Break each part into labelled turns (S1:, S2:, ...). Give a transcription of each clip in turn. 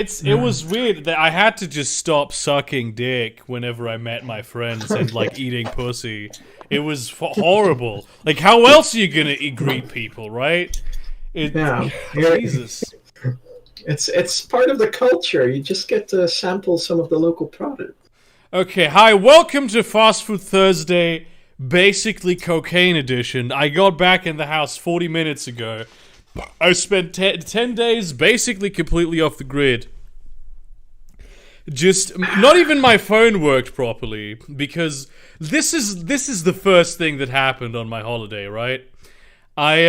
S1: It was weird that I had to just stop sucking dick whenever I met my friends and like eating pussy. It was horrible. Like, how else are you gonna greet people, right?
S2: Yeah.
S1: Jesus.
S2: It's part of the culture. You just get to sample some of the local product.
S1: Okay, hi, welcome to Fast Food Thursday, basically cocaine edition. I got back in the house 40 minutes ago. I spent 10 days basically completely off the grid. Just, not even my phone worked properly, because this is the first thing that happened on my holiday, right? I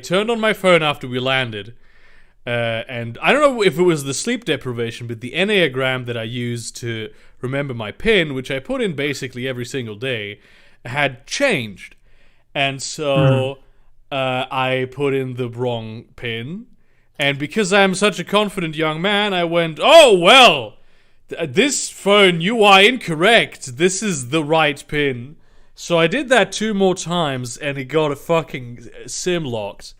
S1: turned on my phone after we landed, and I don't know if it was the sleep deprivation, but the Enneagram that I used to remember my PIN, which I put in basically every single day, had changed. And so I put in the wrong PIN. And because I'm such a confident young man, I went, oh, well, this phone, you are incorrect. This is the right PIN. So I did that 2 more times, and it got a fucking SIM locked.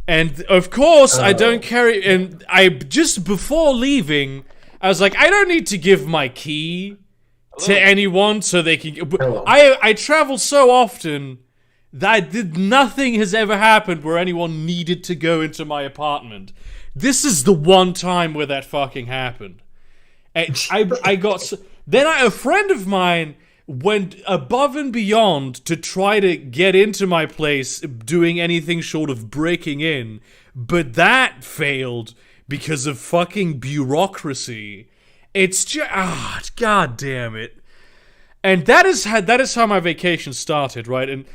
S1: And of course, I don't carry. And I just before leaving, I was like, I don't need to give my key to anyone so they can. I travel so often that nothing has ever happened where anyone needed to go into my apartment. This is the one time where that fucking happened. And I got. Then a friend of mine went above and beyond to try to get into my place, doing anything short of breaking in, but that failed because of fucking bureaucracy. It's just god damn it. And that is how my vacation started, right? And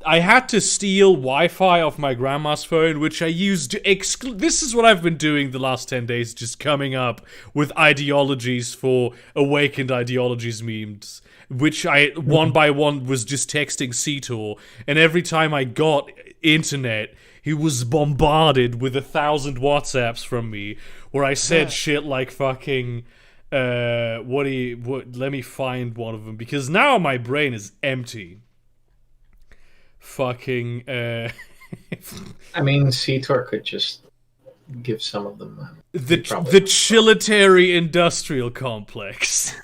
S1: I had to steal Wi-Fi off my grandma's phone, which I used to this is what I've been doing the last 10 days, just coming up with ideologies for Awakened Ideologies memes, which I, one by one, was just texting Cetor, and every time I got internet, he was bombarded with 1,000 WhatsApps from me, where I said shit like fucking, let me find one of them, because now my brain is empty. Fucking,
S2: I mean, Cetor could just give some of them.
S1: The Chilitary Industrial Complex.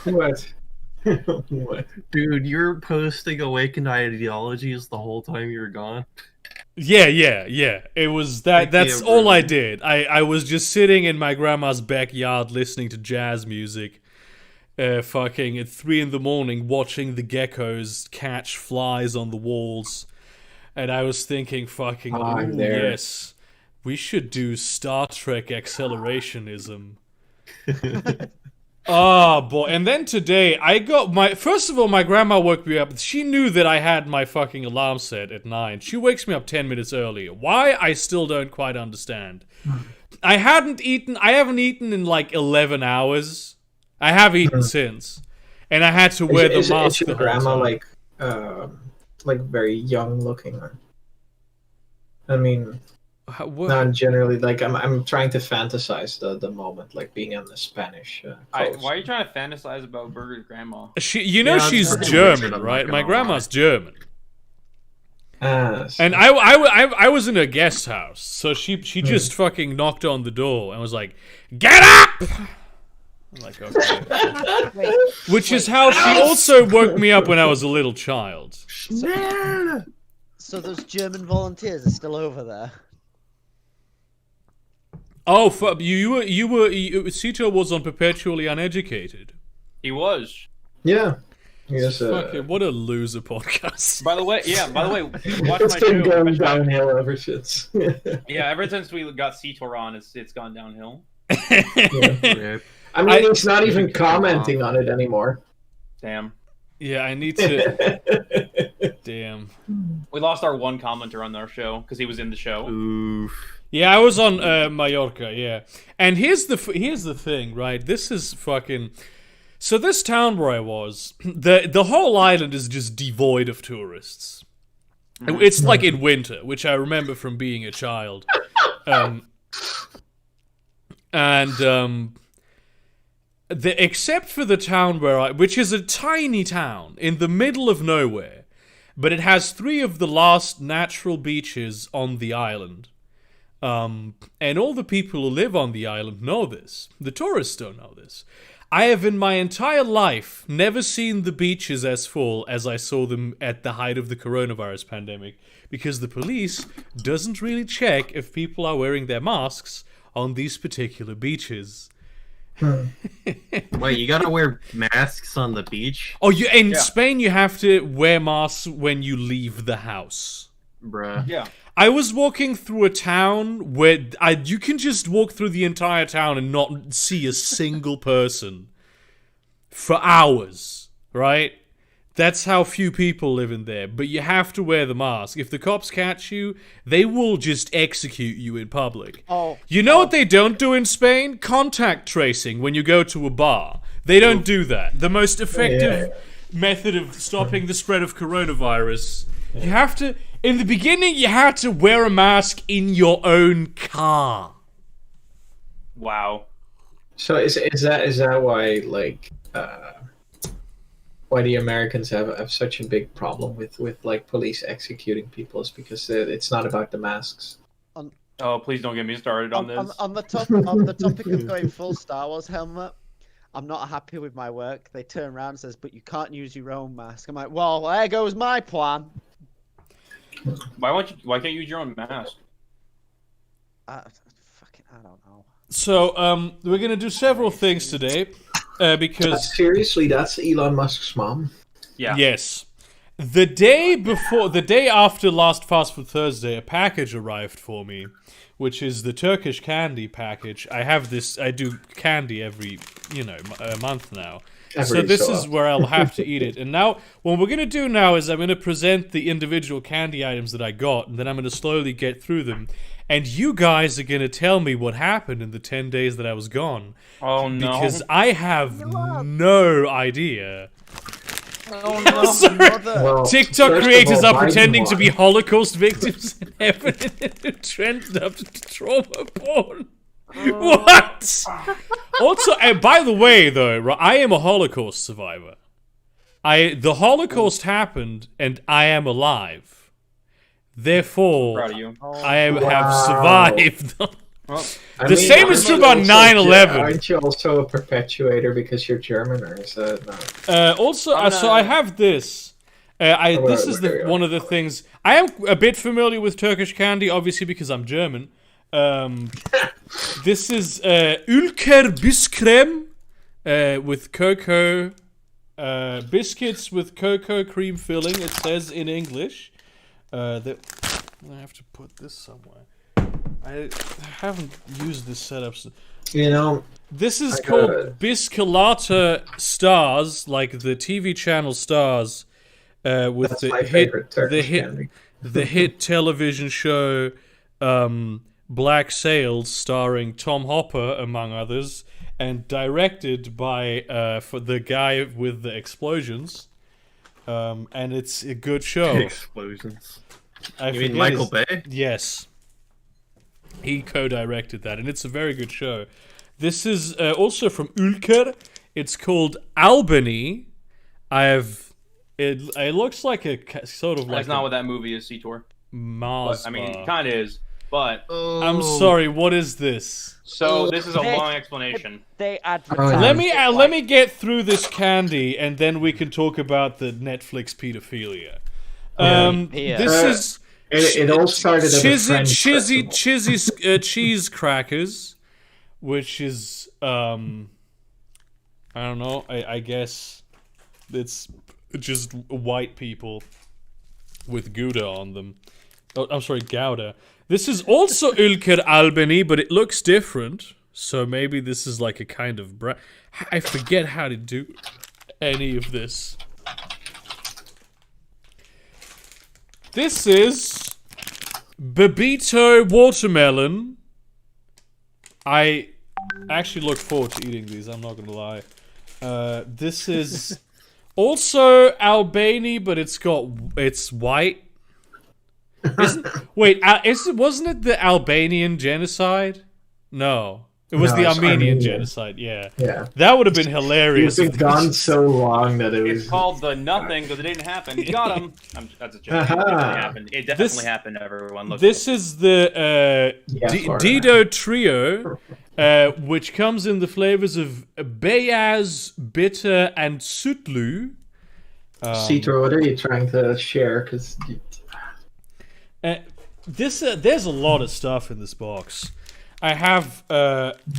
S2: What? What?
S3: Dude, you're posting Awakened Ideologies the whole time you were gone?
S1: Yeah. It was that. That's all I did. I was just sitting in my grandma's backyard listening to jazz music. Fucking at 3 a.m, watching the geckos catch flies on the walls. And I was thinking, fucking, yes, we should do Star Trek accelerationism. Oh, boy. And then today, I got first of all, my grandma woke me up. She knew that I had my fucking alarm set at 9. She wakes me up 10 minutes earlier. Why? I still don't quite understand. I haven't eaten in like 11 hours. I have eaten since, and I had to wear the mask.
S2: Is your grandma like very young looking? I mean, not generally. Like I'm trying to fantasize the moment, like being on the Spanish.
S4: Why are you trying to fantasize about Burger's grandma?
S1: She's German, right? My grandma's German.
S2: And
S1: I was in a guest house, so she just fucking knocked on the door and was like, "Get up!" I'm like, okay. Which is how she also woke me up when I was a little child.
S5: So those German volunteers are still over there.
S1: Oh, Cetor was on Perpetually Uneducated.
S4: He was.
S2: Yeah. Yes.
S1: Fucking, what a loser podcast.
S4: By the way, watch
S2: It's
S4: my
S2: been
S4: show.
S2: going downhill ever since.
S4: Yeah, ever since we got Cetor on, it's gone downhill.
S2: Yeah. I mean, he's not even commenting on it anymore.
S4: Damn.
S1: Yeah, I need to. Damn.
S4: We lost our one commenter on our show because he was in the show.
S3: Oof.
S1: Yeah, I was on Mallorca. Yeah, and here's the thing, right? This is fucking. So this town where I was, the whole island is just devoid of tourists. It's like in winter, which I remember from being a child. Except for the town which is a tiny town in the middle of nowhere, but it has 3 of the last natural beaches on the island. And all the people who live on the island know this. The tourists don't know this. I have in my entire life never seen the beaches as full as I saw them at the height of the coronavirus pandemic, because the police doesn't really check if people are wearing their masks on these particular beaches.
S3: Wait, you gotta wear masks on the beach?
S1: Oh, in Spain you have to wear masks when you leave the house.
S3: Bruh.
S4: Yeah.
S1: I was walking through a town where you can just walk through the entire town and not see a single person for hours, right? That's how few people live in there. But you have to wear the mask. If the cops catch you, they will just execute you in public.
S5: Oh,
S1: you know what they don't do in Spain? Contact tracing when you go to a bar. They don't do that. The most effective method of stopping the spread of coronavirus. You have to... In the beginning, you had to wear a mask in your own car.
S4: Wow.
S2: So is that why, like, why the Americans have such a big problem with like police executing people? Is because it's not about the masks.
S4: Oh, please don't get me started on this.
S5: On the topic of going full Star Wars helmet, I'm not happy with my work. They turn around and says, "But you can't use your own mask." I'm like, "Well, there goes my plan."
S4: Why can't you use your own mask?
S5: I don't know.
S1: So, we're gonna do several things today, because...
S2: Seriously, that's Elon Musk's mom?
S4: Yeah.
S1: Yes. The day after last Fast Food Thursday, a package arrived for me, which is the Turkish candy package. I do candy every, a month now. So this is where I'll have to eat it. And now, what we're going to do now is I'm going to present the individual candy items that I got, and then I'm going to slowly get through them. And you guys are going to tell me what happened in the 10 days that I was gone.
S4: Oh, no.
S1: Because I have no idea.
S4: Oh, no.
S1: Sorry.
S2: Well,
S1: TikTok creators are
S2: Biden
S1: pretending to
S2: won.
S1: be Holocaust victims and have trended up to trauma porn. What? Also, and by the way, though, I am a Holocaust survivor. The Holocaust happened, and I am alive. Therefore,
S4: Proud of you.
S1: I have survived.
S4: Well,
S1: The same is true about 9/11.
S2: Aren't you also a perpetuator because you're German, or is that not?
S1: Also, so I have this. This is one of the things. I am a bit familiar with Turkish candy, obviously because I'm German. This is Ülker Biskrem with cocoa biscuits with cocoa cream filling. It says in English. I have to put this somewhere. I haven't used this setup. This is called Biscolata Stars, like the TV channel Stars, with
S2: That's my favorite Turkish candy.
S1: the hit television show Black Sails, starring Tom Hopper among others, and directed by for the guy with the explosions. And it's a good show.
S3: Explosions.
S1: You
S3: mean Michael Bay?
S1: Yes. He co-directed that, and it's a very good show. This is also from Ülker. It's called Albany. It looks like a sort of like...
S4: That's not what that movie is, Seator.
S1: Mars
S4: I mean, it
S1: bar.
S4: kind of is, but...
S1: I'm sorry, what is this?
S4: So, this is a long explanation.
S5: They advertise.
S1: Let me get through this candy, and then we can talk about the Netflix pedophilia. This is...
S2: It all started as a French festival.
S1: cheese crackers, which is I don't know. I guess it's just white people with Gouda on them. Oh, I'm sorry, Gouda. This is also Ülker Albany, but it looks different. So maybe this is like a kind of I forget how to do any of this. This is Bebito watermelon. I actually look forward to eating these, I'm not gonna lie. This is also Albany, but it's white. Wasn't it the Albanian genocide? No. It was
S2: No,
S1: the
S2: it's
S1: Armenian
S2: Armenian.
S1: genocide, yeah.
S2: Yeah.
S1: That would have been hilarious.
S2: It's been gone so long that it was.
S4: It's called the nothing because it didn't happen. You got him. That's a joke. It definitely happened. It definitely happened. Everyone. Look
S1: This is the Dido Trio, which comes in the flavors of Beyaz, Bitter, and Sütlü.
S2: Citro, what are you trying to share? Because
S1: there's a lot of stuff in this box. I have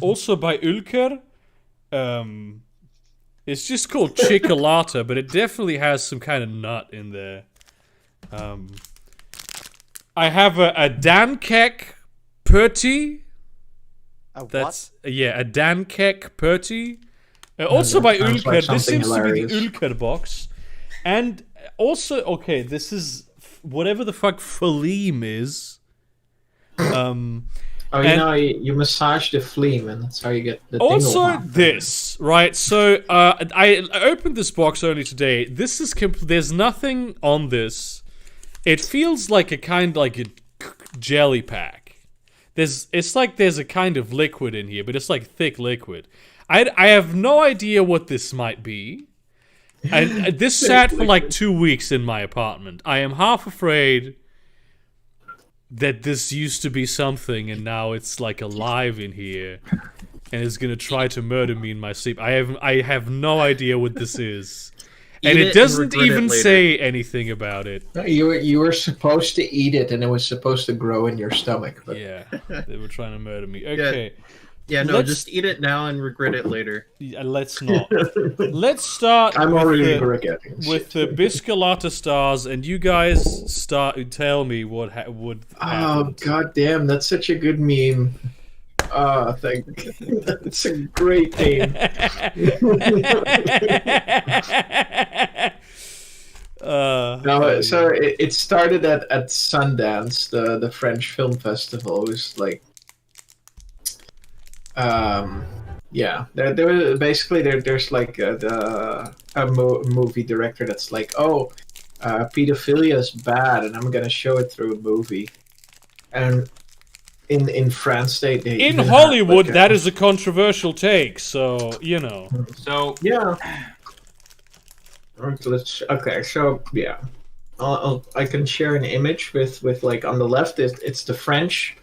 S1: also by Ülker. It's just called Cicolata, but it definitely has some kind of nut in there. I have a Dankek Purti.
S5: A
S1: That's a Dankek Purti. Also by
S2: sounds
S1: Ülker.
S2: like
S1: This seems
S2: something
S1: to be the Ülker box. And also, okay, this is whatever the fuck Falim is.
S2: you massage the flea, and that's how you get the
S1: Also,
S2: dingle hop.
S1: this, right? So, I opened this box only today. This is there's nothing on this. It feels like a kind like a jelly pack. It's like there's a kind of liquid in here, but it's like thick liquid. I have no idea what this might be. And this sat for like 2 weeks in my apartment. I am half afraid that this used to be something and now it's like alive in here and is gonna try to murder me in my sleep. I have no idea what this is. And it doesn't even say anything about it.
S2: No, you were supposed to eat it, and it was supposed to grow in your stomach. But...
S1: Yeah, they were trying to murder me. Okay.
S3: Yeah, no, just eat it now and regret it later.
S1: Let's not. Let's start
S2: I'm already regretting
S1: with the Biscolata stars, and you guys tell me what would happen.
S2: Oh, goddamn, that's such a good meme. That's a great name. No, so it started at Sundance, the French film festival. It was like, yeah, there was basically there's like a movie director that's like, pedophilia is bad, and I'm gonna show it through a movie, and. In France, they
S1: in Hollywood, that is a controversial take. So you know.
S4: So
S2: yeah. Okay, so yeah, I can share an image with like on the left it's the French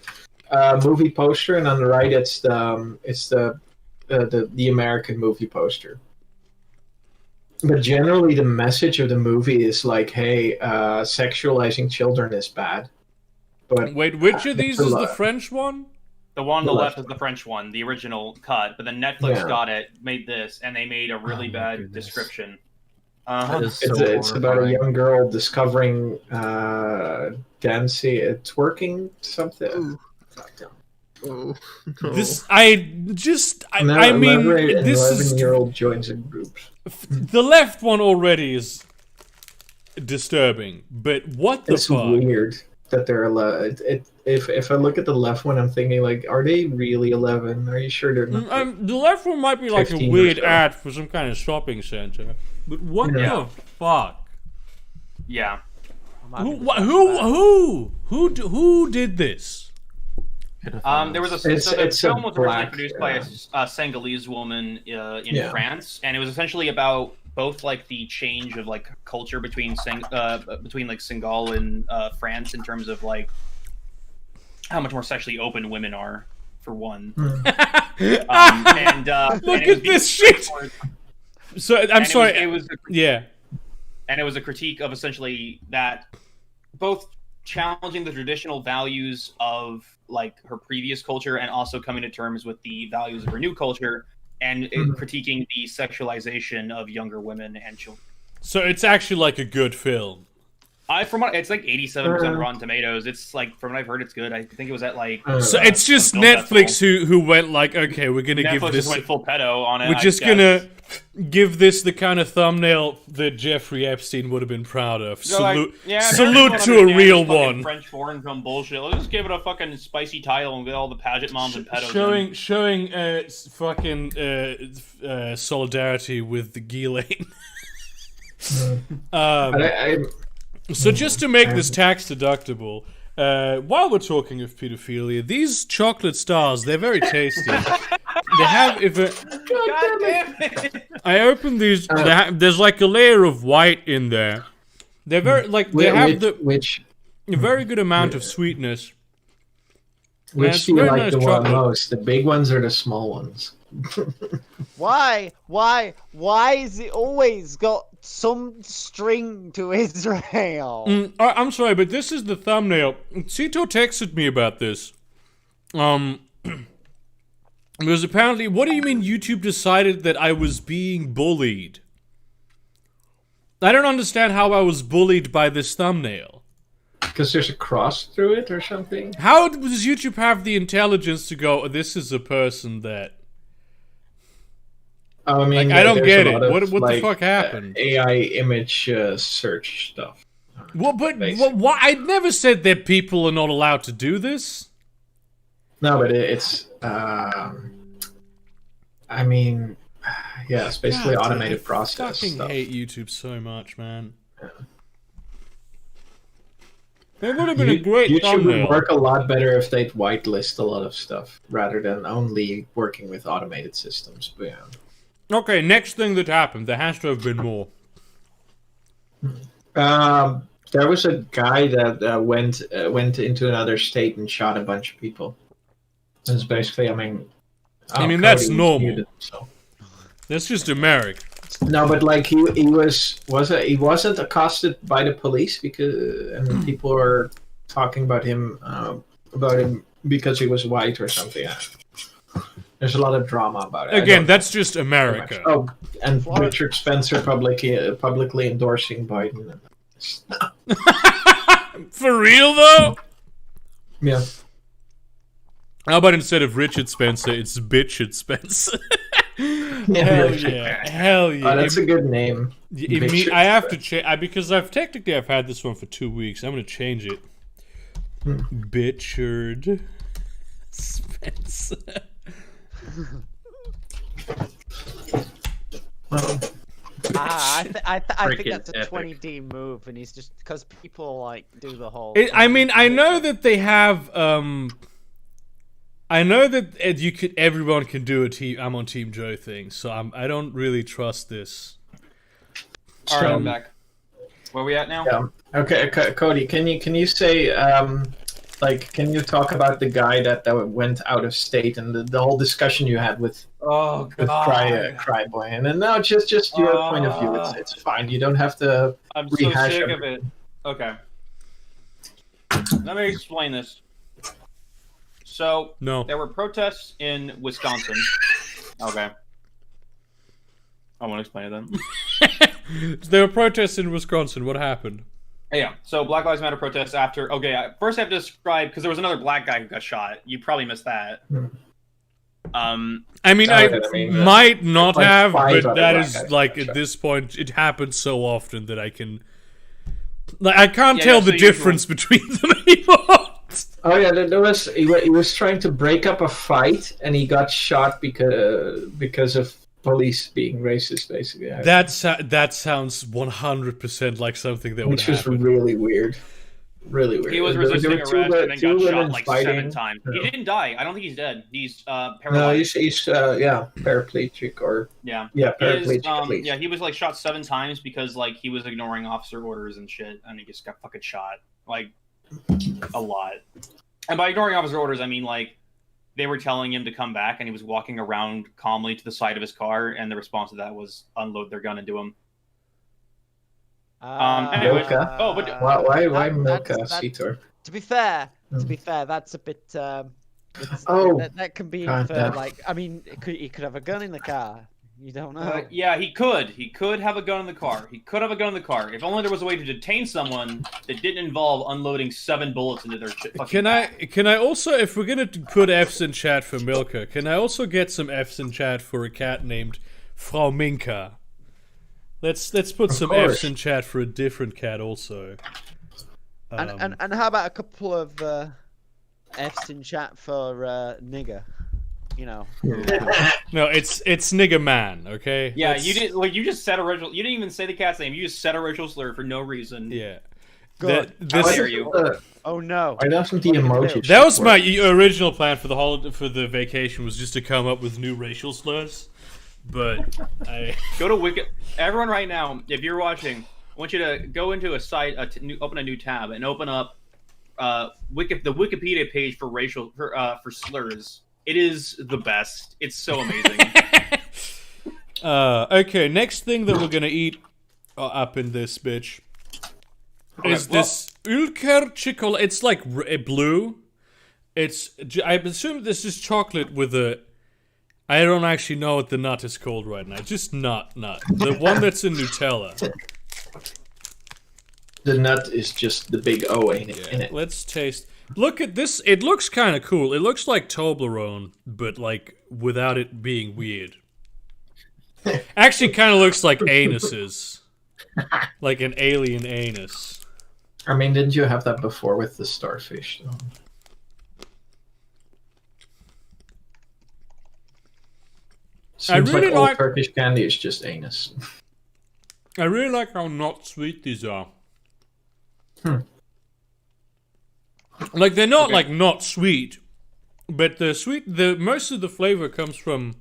S2: movie poster, and on the right it's the American movie poster. But generally, the message of the movie is like, hey, sexualizing children is bad. But,
S1: wait, which of these is the French one?
S4: The one on the left is the French one, the original cut. But then Netflix got it, made this, and they made a really bad description.
S2: It's about a young girl discovering dancing, twerking something.
S3: Oh, no.
S1: This I mean, this is
S2: 11-year-old joins a group.
S1: The left one already is disturbing, but what the fuck?
S2: It's weird that they're allowed. If I look at the left one, I'm thinking like, are they really 11? Are you sure they're not?
S1: The left one might be like a weird ad for some kind of shopping center, but what the fuck?
S4: Yeah.
S1: Who did this?
S4: There was the film was originally produced by a Senegalese woman in France, and it was essentially about both like the change of like culture between like Senegal and France in terms of like how much more sexually open women are, for one.
S1: Look at this shit. So I'm sorry.
S4: And it was a critique of essentially that both challenging the traditional values of like her previous culture and also coming to terms with the values of her new culture. And critiquing the sexualization of younger women and children.
S1: So it's actually like a good film.
S4: It's like 87% Rotten Tomatoes. It's like, from what I've heard, it's good. I think it was at like.
S1: So it's just Netflix who went like, okay, we're gonna give this.
S4: Netflix just went full pedo on it.
S1: We're just gonna give this the kind of thumbnail that Jeffrey Epstein would have been proud of. Salute to a real one.
S4: French foreign film bullshit. Let's just give it a fucking spicy title and get all the pageant moms and pedos.
S1: Showing fucking solidarity with the Ghislaine. So just to make this tax deductible, while we're talking of pedophilia, these chocolate stars, they're very tasty. they have if it.
S4: God damn it!
S1: I open these. There's like a layer of white in there. They're very like they have a very good amount of sweetness.
S2: Which do you like the one most? The big ones or the small ones?
S5: Why is it always got some string to Israel?
S1: I'm sorry, but this is the thumbnail. Cito texted me about this. Because apparently, what do you mean YouTube decided that I was being bullied? I don't understand how I was bullied by this thumbnail.
S2: Because there's a cross through it or something?
S1: How does YouTube have the intelligence to go, this is a person that...
S2: I mean,
S1: like, I don't get it. What the fuck happened?
S2: AI image search stuff.
S1: Well, but why? I never said that people are not allowed to do this.
S2: No, but it's... I mean... Yeah, it's basically automated process.
S1: I fucking
S2: stuff.
S1: hate YouTube so much, man. Yeah. It would have been a great
S2: YouTube
S1: thumbnail.
S2: would work a lot better if they'd whitelist a lot of stuff rather than only working with automated systems. But yeah.
S1: Okay, next thing that happened. There has to have been more.
S2: There was a guy that went into another state and shot a bunch of people. That's basically, I mean,
S1: that's normal.
S2: Muted, so.
S1: That's just America.
S2: No, but like he wasn't accosted by the police and people are talking about him because he was white or something. There's a lot of drama about it.
S1: Again, that's just America.
S2: Oh, and Richard Spencer publicly endorsing Biden.
S1: For real though?
S2: Yeah.
S1: How about instead of Richard Spencer, it's Bitchard Spencer? Hell yeah! Hell yeah!
S2: Oh, that's a good name.
S1: I have to change because I've had this one for 2 weeks. I'm gonna change it. Bitchard Spencer.
S5: I think that's a 20D move, and he's just because people like do the whole.
S1: I mean, I know that they have. I know that everyone can do I'm on Team Joe thing, so I don't really trust this.
S4: All right, I'm back. Where are we at now?
S2: Yeah. Okay, Cody, can you say can you talk about the guy that went out of state and the whole discussion you had with Cry Boy? And no, just your point of view. It's fine. You don't have to.
S4: I'm so sick of it. Okay. Let me explain this. So, there were protests in Wisconsin. Okay. I want to explain it then.
S1: There were protests in Wisconsin. What happened?
S4: Yeah, so Black Lives Matter protests after... Okay, first I have to describe... Because there was another black guy who got shot. You probably missed that.
S1: I might not have, but that is, like, at this point, it happens so often that I can... Like, I can't tell the difference between them anymore.
S2: Oh yeah, he was trying to break up a fight and he got shot because of police being racist, basically.
S1: That sounds 100% like something that would happen.
S2: Which was really weird. Really weird.
S4: He was resisting arrest and then got shot like 7 times. Yeah. He didn't die. I don't think he's dead. He's paralyzed.
S2: No, he's paraplegic or paraplegic.
S4: He was like shot 7 times because like he was ignoring officer orders and shit, and he just got fucking shot like a lot. And by ignoring officer orders, I mean like they were telling him to come back, and he was walking around calmly to the side of his car, and the response to that was unload their gun into him. Anyway,
S2: why Milka, Sitor?
S5: To be fair, that's a bit. That can be inferred. Like, I mean, he could have a gun in the car. You don't know.
S4: Yeah, he could. He could have a gun in the car. If only there was a way to detain someone that didn't involve unloading 7 bullets into their shit.
S1: Can I also, if we're gonna put F's in chat for Milka, can I also get some F's in chat for a cat named Frau Minka? Let's put some F's in chat for a different cat also.
S5: And how about a couple of F's in chat for nigger? You know.
S1: No, it's nigga man, okay?
S4: Yeah, you just said a racial. You didn't even say the cat's name. You just said a racial slur for no reason.
S1: Yeah.
S5: Good.
S4: How dare you?
S5: Oh no!
S2: I doesn't the emoji?
S1: That was my original plan for the vacation, was just to come up with new racial slurs. But I
S4: go to Wiki. Everyone, right now, if you're watching, I want you to go into a site, open a new tab, and open up the Wikipedia page for for slurs. It is the best. It's so amazing.
S1: Okay, next thing that we're gonna eat up in this bitch is this Ülker chocolate. It's like blue. I assume this is chocolate with a. I don't actually know what the nut is called right now. Just nut. The one that's in Nutella.
S2: The nut is just the big O in it.
S1: Let's taste. Look at this. It looks kind of cool. It looks like Toblerone, but like without it being weird. Actually, kind of looks like anuses. Like an alien anus.
S2: I mean, didn't you have that before with the starfish? Though? Seems like all Turkish candy is just anus.
S1: I really like how not sweet these are. Like they're not like not sweet, but the most of the flavor comes from,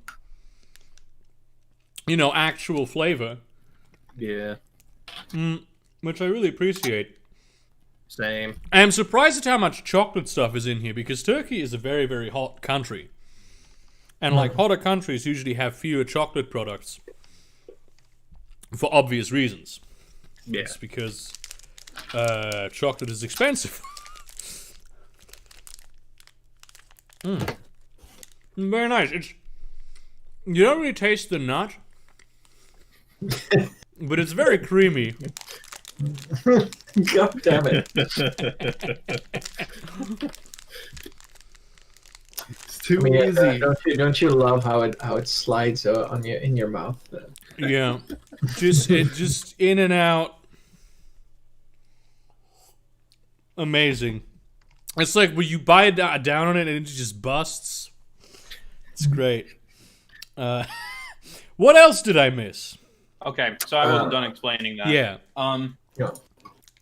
S1: actual flavor.
S3: Yeah.
S1: Which I really appreciate.
S3: Same.
S1: I am surprised at how much chocolate stuff is in here, because Turkey is a very, very hot country. And like hotter countries usually have fewer chocolate products. For obvious reasons.
S3: Yeah.
S1: It's because chocolate is expensive. Very nice. You don't really taste the nut. But it's very creamy.
S2: God damn it.
S3: It's too easy.
S2: Don't you love how it slides in your mouth?
S1: Yeah. Just in and out. Amazing. It's like when you bite down on it and it just busts. It's great. What else did I miss?
S4: Okay, so I wasn't done explaining that.
S1: Yeah.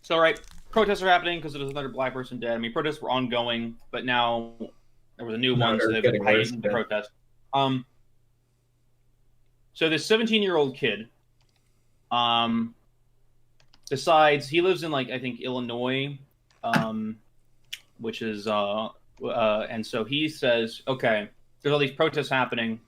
S4: So, right, protests are happening because there's another black person dead. I mean, protests were ongoing, but now there was a new one, so they've heightened the protest. So this 17-year-old kid decides, he lives in, like, I think, Illinois, which is, and so he says, okay, there's all these protests happening.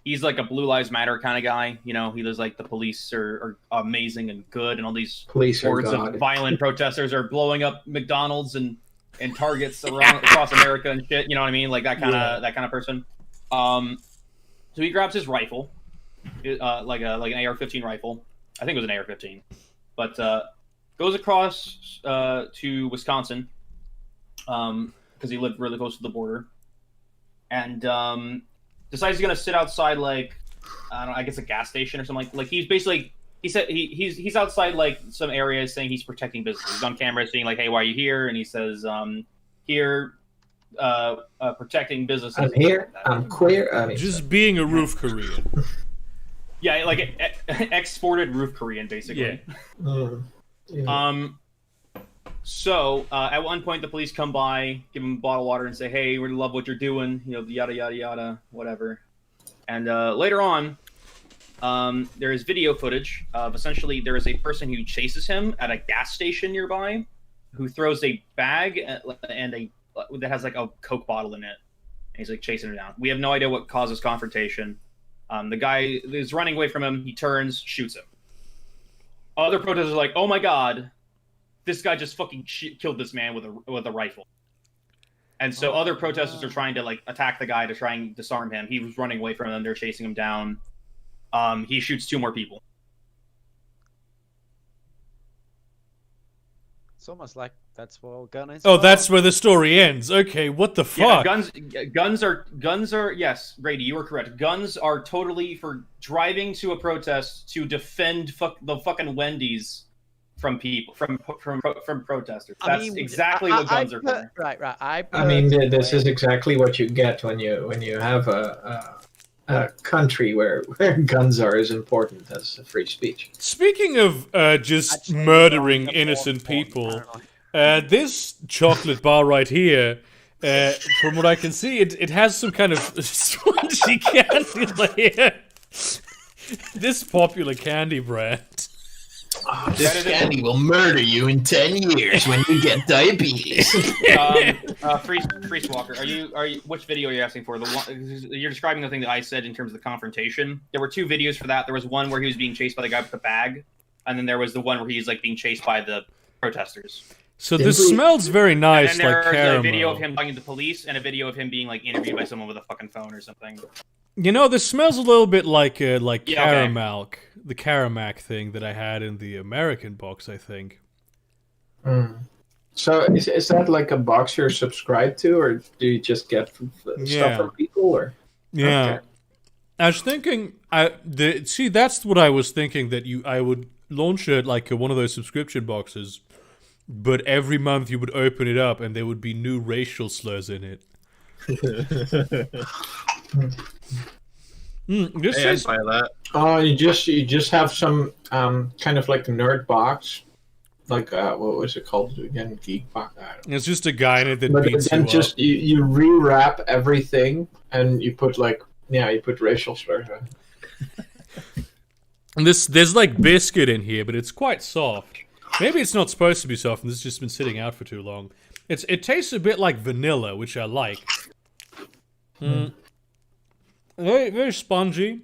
S4: He's like a Blue Lives Matter kind of guy, he does like the police are amazing and good, and all these hordes of violent protesters are blowing up McDonald's and Targets across America and shit. You know what I mean? Like that kind of person. So he grabs his rifle, like an AR-15 rifle. I think it was an AR-15, but goes across to Wisconsin because he lived really close to the border, and decides he's gonna sit outside, like, I don't know, I guess a gas station or something. Like he's basically, he said he's outside like some areas saying he's protecting business. He's on camera saying like, hey, why are you here? And he says, here, protecting businesses.
S2: I'm here. I'm queer.
S1: Just being a roof Korean.
S4: Yeah, like exported roof Korean, basically.
S2: Yeah.
S4: So at one point, the police come by, give him a bottle of water, and say, "Hey, we love what you're doing. Yada yada yada, whatever." And later on, there is video footage of essentially there is a person who chases him at a gas station nearby, who throws a bag that has like a Coke bottle in it, and he's like chasing him down. We have no idea what causes confrontation. The guy is running away from him. He turns, shoots him. Other protesters are like, "Oh my god, this guy just fucking killed this man with a rifle." And so other protesters are trying to like attack the guy to try and disarm him. He was running away from them. They're chasing him down. He shoots 2 more people.
S5: It's almost like that's where gun is.
S1: Oh, that's where the story ends. Okay, what the fuck?
S4: Yeah, guns are yes, Brady, you were correct. Guns are totally for driving to a protest to defend the fucking Wendy's from people from protesters. That's exactly what guns are for.
S5: Right.
S2: I mean, this is exactly what you get when you have a country where guns are as important as free speech.
S1: Speaking of just murdering innocent people, this chocolate bar right here, from what I can see, it has some kind of spongy candy layer. This popular candy brand.
S2: Oh, this candy will murder you in 10 years when you get diabetes.
S4: Freeze Walker, are you? Which video are you asking for? The one you're describing the thing that I said in terms of the confrontation. There were 2 videos for that. There was one where he was being chased by the guy with the bag, and then there was the one where he's like being chased by the protesters.
S1: So this smells very nice,
S4: and then
S1: like caramel.
S4: There's a video of him talking to the police, and a video of him being like interviewed by someone with a fucking phone or something.
S1: You know, this smells a little bit like caramel,
S4: okay.
S1: The Caramac thing that I had in the American box, I think.
S2: So is that like a box you're subscribed to, or do you just get stuff from people? Or
S1: yeah, okay. I was thinking, that's what I was thinking, that I would launch it like one of those subscription boxes, but every month you would open it up and there would be new racial slurs in it.
S3: This is by that.
S2: Oh, you just have some kind of like nerd box, like what was it called again? Geek box.
S1: It's just a guy in it that beats
S2: then
S1: you
S2: just
S1: up.
S2: You rewrap everything and you put you put racial slurs in.
S1: And there's like biscuit in here, but it's quite soft. Maybe it's not supposed to be soft, and this has just been sitting out for too long. It tastes a bit like vanilla, which I like. Very, very spongy.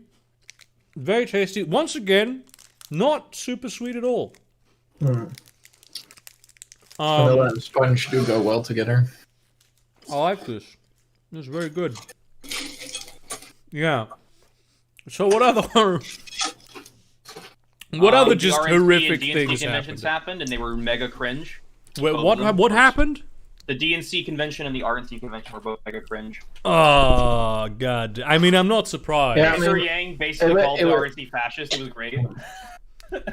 S1: Very tasty. Once again, not super sweet at all.
S2: Vanilla and sponge do go well together.
S1: I like this. It's very good. Yeah. So what other... What other just horrific things
S4: happened, and they were mega cringe.
S1: Wait, what happened?
S4: The DNC convention and the RNC convention were both mega cringe.
S1: Oh, God. I mean, I'm not surprised.
S4: Yeah, Sir Yang basically called the RNC fascist. It was great.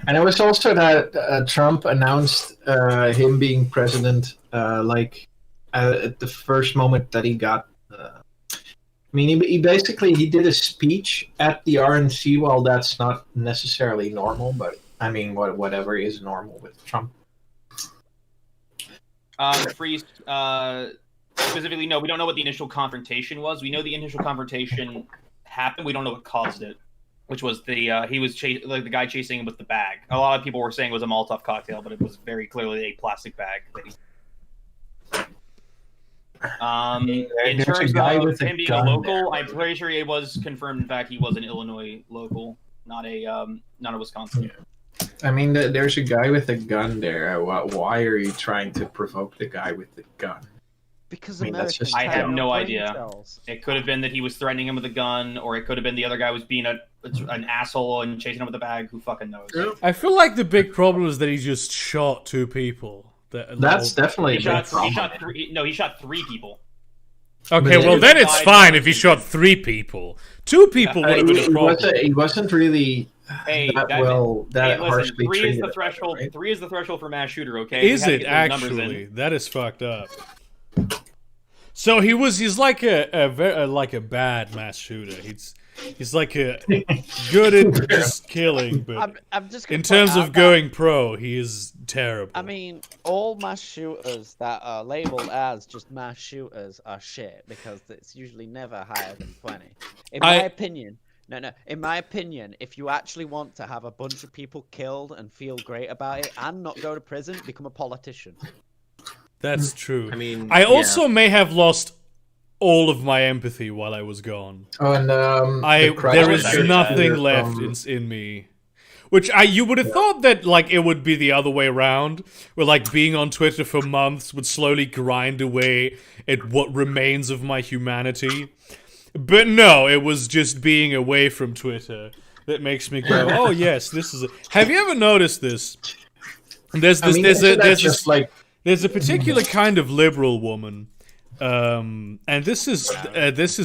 S2: And it was also that Trump announced him being president, at the first moment that he got... I mean, he basically did a speech at the RNC. Well, that's not necessarily normal, but I mean, whatever is normal with Trump.
S4: Freeze, specifically, no, we don't know what the initial confrontation was. We know the initial confrontation happened. We don't know what caused it, which was the guy chasing him with the bag. A lot of people were saying it was a Molotov cocktail, but it was very clearly a plastic bag. In terms of him being a local, I'm pretty sure it was confirmed. In fact, he was an Illinois local, not a Wisconsin.
S2: Yeah. I mean, there's a guy with a gun there. Why are you trying to provoke the guy with the gun?
S5: Because
S4: I have no idea. It could have been that he was threatening him with a gun, or it could have been the other guy was being an asshole and chasing him with a bag. Who fucking knows?
S1: I feel like the big problem is that he just shot 2 people.
S2: That's definitely
S4: he shot 3 people.
S1: Okay, well then it's fine if he shot 3 people. 2 people would have been a problem.
S2: He wasn't really harshly
S4: 3 is the threshold.
S2: Right?
S4: 3 is the threshold for mass shooter. Okay,
S1: is it actually? That is fucked up. So he's like a bad mass shooter. He's like a good at just killing, but
S5: I'm just
S1: in terms of going pro, he is terrible.
S5: I mean, all mass shooters that are labeled as just mass shooters are shit, because it's usually never higher than 20. In my opinion, if you actually want to have a bunch of people killed and feel great about it and not go to prison, become a politician.
S1: That's true.
S3: I mean,
S1: I also may have lost all of my empathy while I was gone.
S2: Oh, and
S1: there is nothing left in me. Which you would have thought that it would be the other way around, where being on Twitter for months would slowly grind away at what remains of my humanity. But no, it was just being away from Twitter that makes me go, oh yes, this is. Have you ever noticed this? There's a particular kind of liberal woman. And this is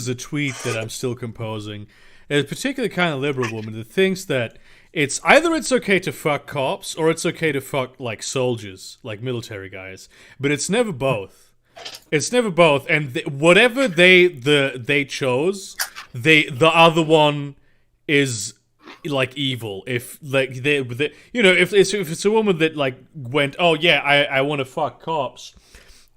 S1: a tweet that I'm still composing. There's a particular kind of liberal woman that thinks that it's okay to fuck cops or it's okay to fuck soldiers, military guys, but it's never both. It's never both, and whatever they chose the other one is like evil. If like they you know, if it's a woman that like went, oh yeah, I want to fuck cops,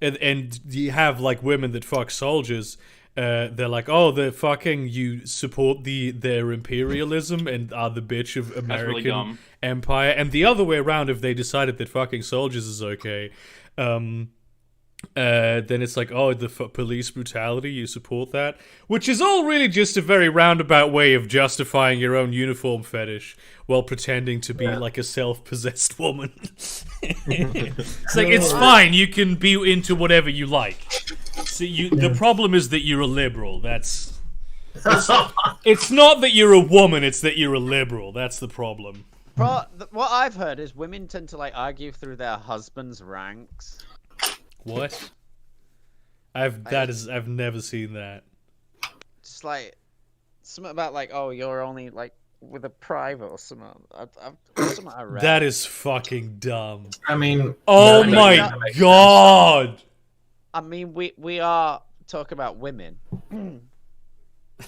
S1: and you have like women that fuck soldiers. They're like, oh, they're fucking. You support their imperialism and are the bitch of American
S4: really
S1: empire. And the other way around, if they decided that fucking soldiers is okay, then it's like, oh, the police brutality, you support that, which is all really just a very roundabout way of justifying your own uniform fetish while pretending to be like a self-possessed woman. It's like, it's fine, you can be into whatever you like. So the problem is that you're a liberal. It's not that you're a woman, it's that you're a liberal. That's the problem.
S5: What I've heard is women tend to like argue through their husband's ranks.
S1: What? I've never seen that.
S5: Just like something about like, oh, you're only like with a private or something. Something I read.
S1: That is fucking dumb.
S2: I mean,
S1: oh my god!
S5: I mean, we are talking about women.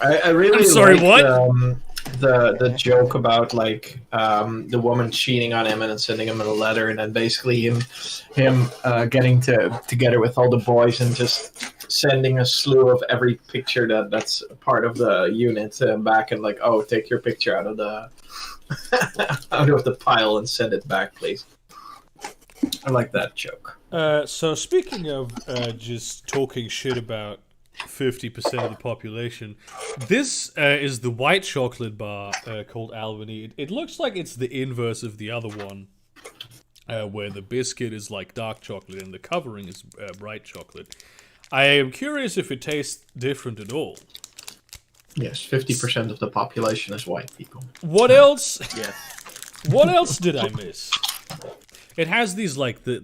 S2: I really
S1: I'm sorry,
S2: like,
S1: what?
S2: The joke about like the woman cheating on him and then sending him a letter, and then basically him getting together with all the boys and just sending a slew of every picture that's part of the unit back, and like, oh, take your picture out of the out of the pile and send it back, please. I like that joke.
S1: So speaking of just talking shit about 50% of the population, this is the white chocolate bar called Albany. It looks like it's the inverse of the other one, where the biscuit is like dark chocolate and the covering is bright chocolate. I am curious if it tastes different at all.
S2: Yes, 50% of the population is white people.
S1: What else?
S2: Yes.
S1: What else did I miss? It has these like so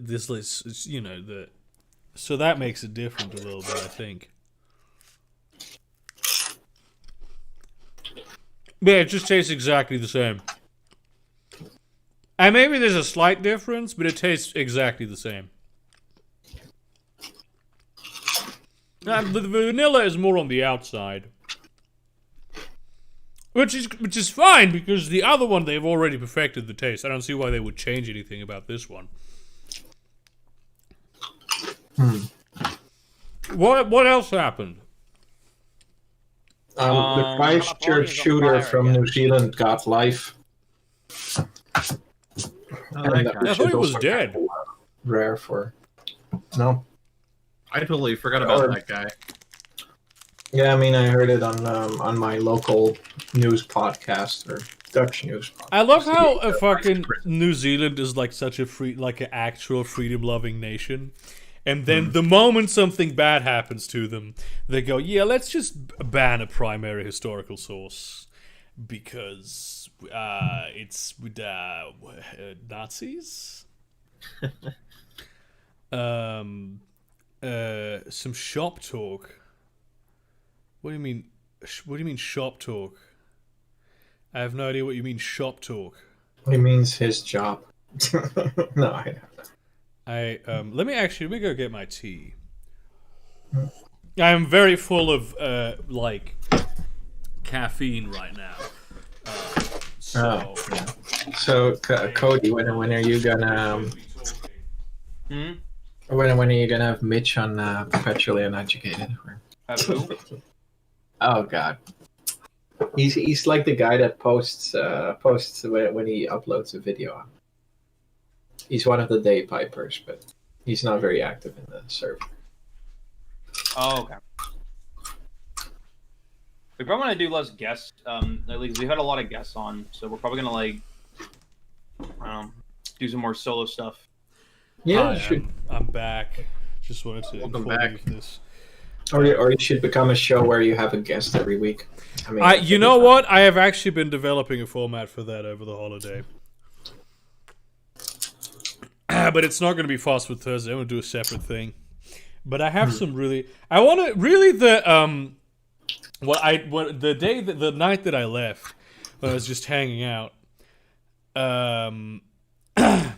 S1: that makes it different a little bit, I think. Yeah, it just tastes exactly the same. And maybe there's a slight difference, but it tastes exactly the same. The vanilla is more on the outside. Which is fine, because the other one, they've already perfected the taste. I don't see why they would change anything about this one. What else happened?
S2: The Christchurch shooter from New Zealand got life.
S1: I thought he was dead.
S2: Rare for... No.
S3: I totally forgot about that guy.
S2: Yeah, I mean, I heard it on my local news podcast, or Dutch news podcast.
S1: I love how fucking New Zealand is like such a an actual freedom-loving nation. And then the moment something bad happens to them, they go, yeah, let's just ban a primary historical source. Because it's with Nazis? Some shop talk. What do you mean? What do you mean shop talk? I have no idea what you mean shop talk.
S2: He means his job. No, I don't.
S1: Let me go get my tea. I am very full of like caffeine right now. So
S2: Cody, when are you gonna? When are you gonna have Mitch on Perpetually Uneducated? Oh God, he's like the guy that posts when he uploads a video. He's one of the day pipers, but he's not very active in the server.
S4: Oh, okay. We probably want to do less guests. We've had a lot of guests on, so we're probably gonna like do some more solo stuff.
S2: Yeah,
S1: I'm back. Just wanted to
S3: Welcome back.
S1: This.
S2: Or you should become a show where you have a guest every week. I mean,
S1: you know what? I have actually been developing a format for that over the holiday. But it's not going to be Fast Food Thursday. I'm going to do a separate thing. But I have some really... I want to... Really, the night that I left, when I was just hanging out, when I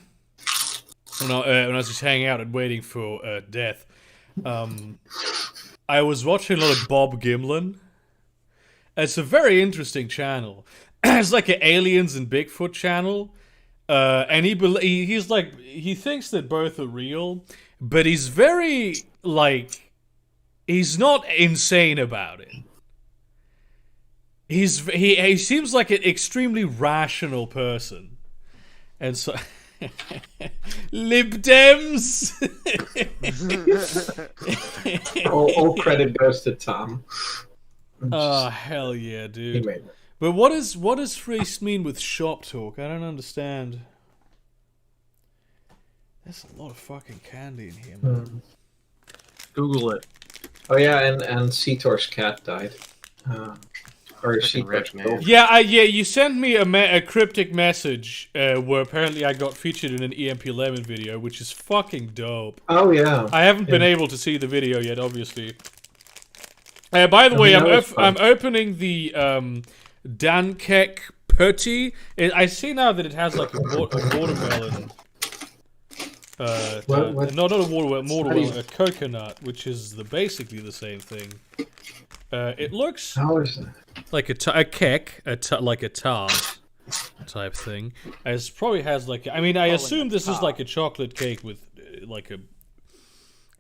S1: was just hanging out and waiting for death, I was watching a lot of Bob Gimlin, It's a very interesting channel. It's like an aliens and Bigfoot channel, and he's like he thinks that both are real, but he's very like he's not insane about it. He seems like an extremely rational person, and so Lib Dems.
S2: all credit goes to Tom.
S1: Oh hell yeah, dude! But what does Freest mean with shop talk? I don't understand. There's a lot of fucking candy in here, man.
S3: Google it.
S2: Oh yeah, and Seator's cat died. Or
S1: yeah, you sent me a cryptic message where apparently I got featured in an EMP Lemon video, which is fucking dope.
S2: Oh yeah.
S1: I haven't been able to see the video yet, obviously. By the way, I'm opening the Dankek Putty. I see now that it has like a watermelon. Not a watermelon, a coconut, which is basically the same thing. It looks like a kek, like a tart type thing. It probably has like I assume this is like a chocolate cake with like a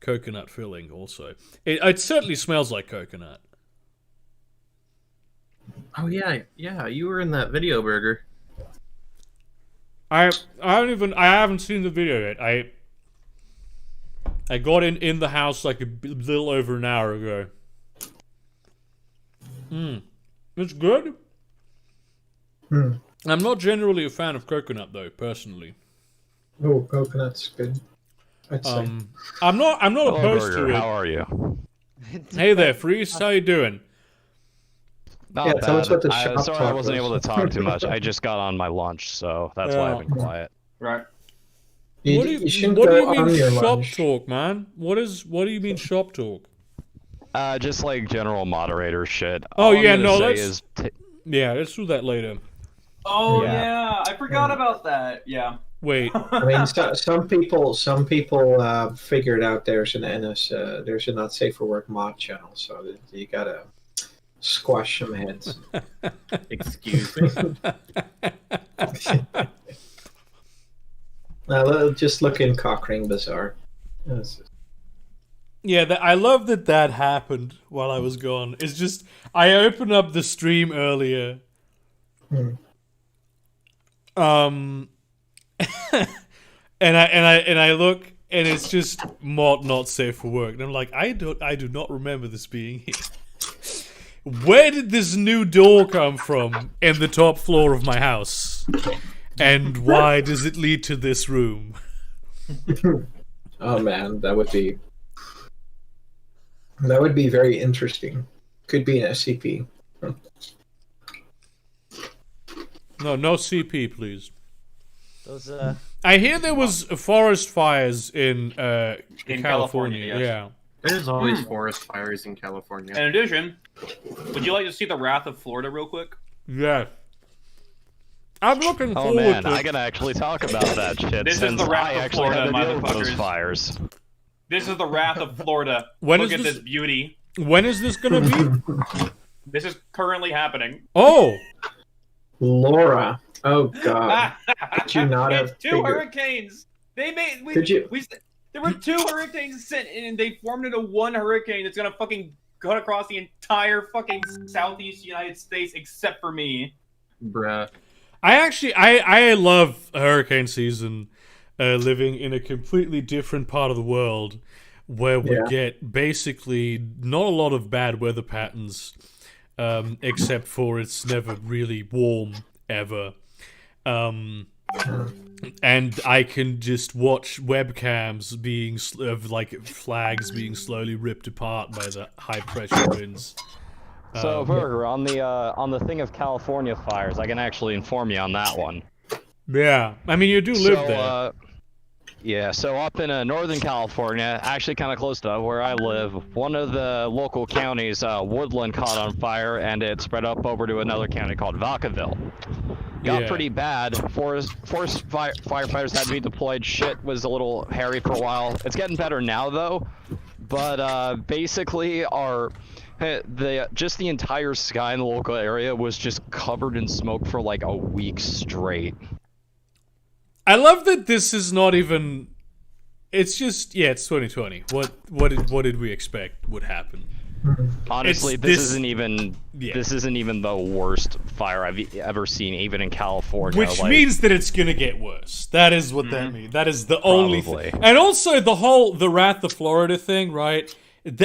S1: coconut filling. Also, it certainly smells like coconut.
S3: Oh yeah, you were in that video, Burger.
S1: I haven't seen the video yet. I got in the house like a little over an hour ago. It's good. I'm not generally a fan of coconut though, personally.
S2: Oh, coconut's good. I'd say.
S1: I'm not opposed to it.
S6: How are you?
S1: Hey there, Freeze. How you doing?
S6: Not bad. Tell us what the sorry I wasn't able to talk too much. I just got on my lunch, so that's why I've been quiet.
S4: Right.
S1: What do you mean shop talk, man? What do you mean shop talk?
S6: Just like general moderator shit.
S1: Oh yeah, no, let's do that later.
S4: Oh yeah, I forgot about that. Yeah.
S1: Wait.
S2: I mean, some people figured out there's a not safe for work mod channel, so you gotta squash some heads.
S3: Excuse me.
S2: Now just look in Cockring Bazaar.
S1: Yeah, I love that happened while I was gone. It's just I opened up the stream earlier. And I look and it's just mod not safe for work. And I'm like, I do not remember this being here. Where did this new door come from in the top floor of my house? And why does it lead to this room?
S2: Oh man, that would be very interesting. Could be an SCP.
S1: No CP, please. I hear there was forest fires in California.
S4: Yes.
S1: Yeah.
S3: There's always forest fires in California.
S4: In addition, would you like to see the Wrath of Florida real quick?
S1: Yeah. I'm looking forward
S6: to... Oh man,
S1: to...
S6: I can actually talk about that shit.
S4: This is the Wrath of Florida, motherfuckers.
S6: Those fires.
S4: This is the Wrath of Florida. Look at this beauty.
S1: When is this gonna be?
S4: This is currently happening.
S1: Oh!
S2: Laura. Oh god. Could you not have
S4: two hurricanes. They made there were two hurricanes sent in and they formed into one hurricane that's gonna fucking cut across the entire fucking southeast United States except for me.
S3: Bruh.
S1: I love hurricane season, living in a completely different part of the world where we get basically not a lot of bad weather patterns, except for it's never really warm ever. And I can just watch webcams flags being slowly ripped apart by the high pressure winds.
S6: So Burger, on the thing of California fires, I can actually inform you on that one.
S1: Yeah, I mean you do live there.
S6: Yeah, so up in Northern California, actually kind of close to where I live, one of the local counties, Woodland, caught on fire, and it spread up over to another county called Vacaville. Got pretty bad. Forest firefighters had to be deployed. Shit was a little hairy for a while. It's getting better now, though. But basically, our Just the entire sky in the local area was just covered in smoke for like a week straight.
S1: I love that this is not even. It's just it's 2020. What did we expect would happen?
S6: Honestly, this isn't even the worst fire I've ever seen, even in California.
S1: Which means that it's gonna get worse. That is what that means. That is the only thing. And also the Wrath of Florida thing, right?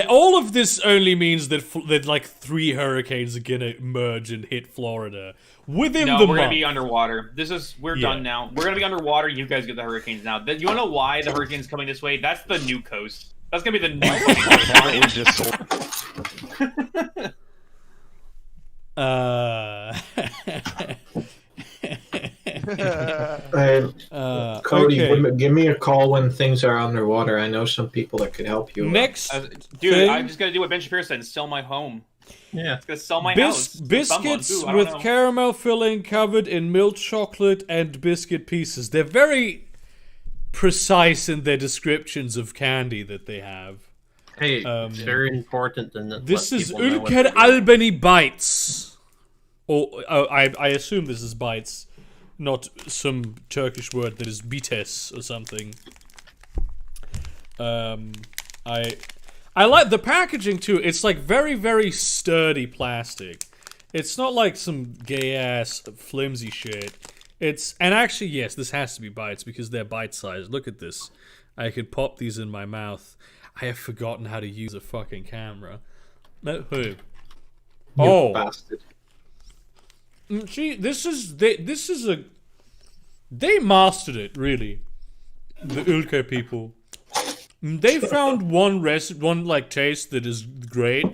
S1: All of this only means that like 3 hurricanes are gonna merge and hit Florida within the month.
S4: No, we're gonna be underwater. We're done now. We're gonna be underwater. You guys get the hurricanes now. You wanna know why the hurricane's coming this way? That's the new coast. That's gonna be the new
S2: Cody, okay. Give me a call when things are underwater. I know some people that could help you.
S1: Next,
S4: dude, I'm just gonna do what Ben Shapiro said and sell my home. Yeah, it's gonna sell my house.
S1: Biscuits with caramel filling covered in milk chocolate and biscuit pieces. They're very precise in their descriptions of candy that they have.
S3: Hey, it's very important.
S1: This is Ülker Albany Bites. I assume this is bites, not some Turkish word that is bites or something. I like the packaging too. It's like very, very sturdy plastic. It's not like some gay ass flimsy shit. And actually, yes, this has to be bites because they're bite-sized. Look at this. I could pop these in my mouth. I have forgotten how to use a fucking camera. No, who?
S2: You bastard.
S1: See, this is they mastered it, really. The Ülker people. They found one taste that is great.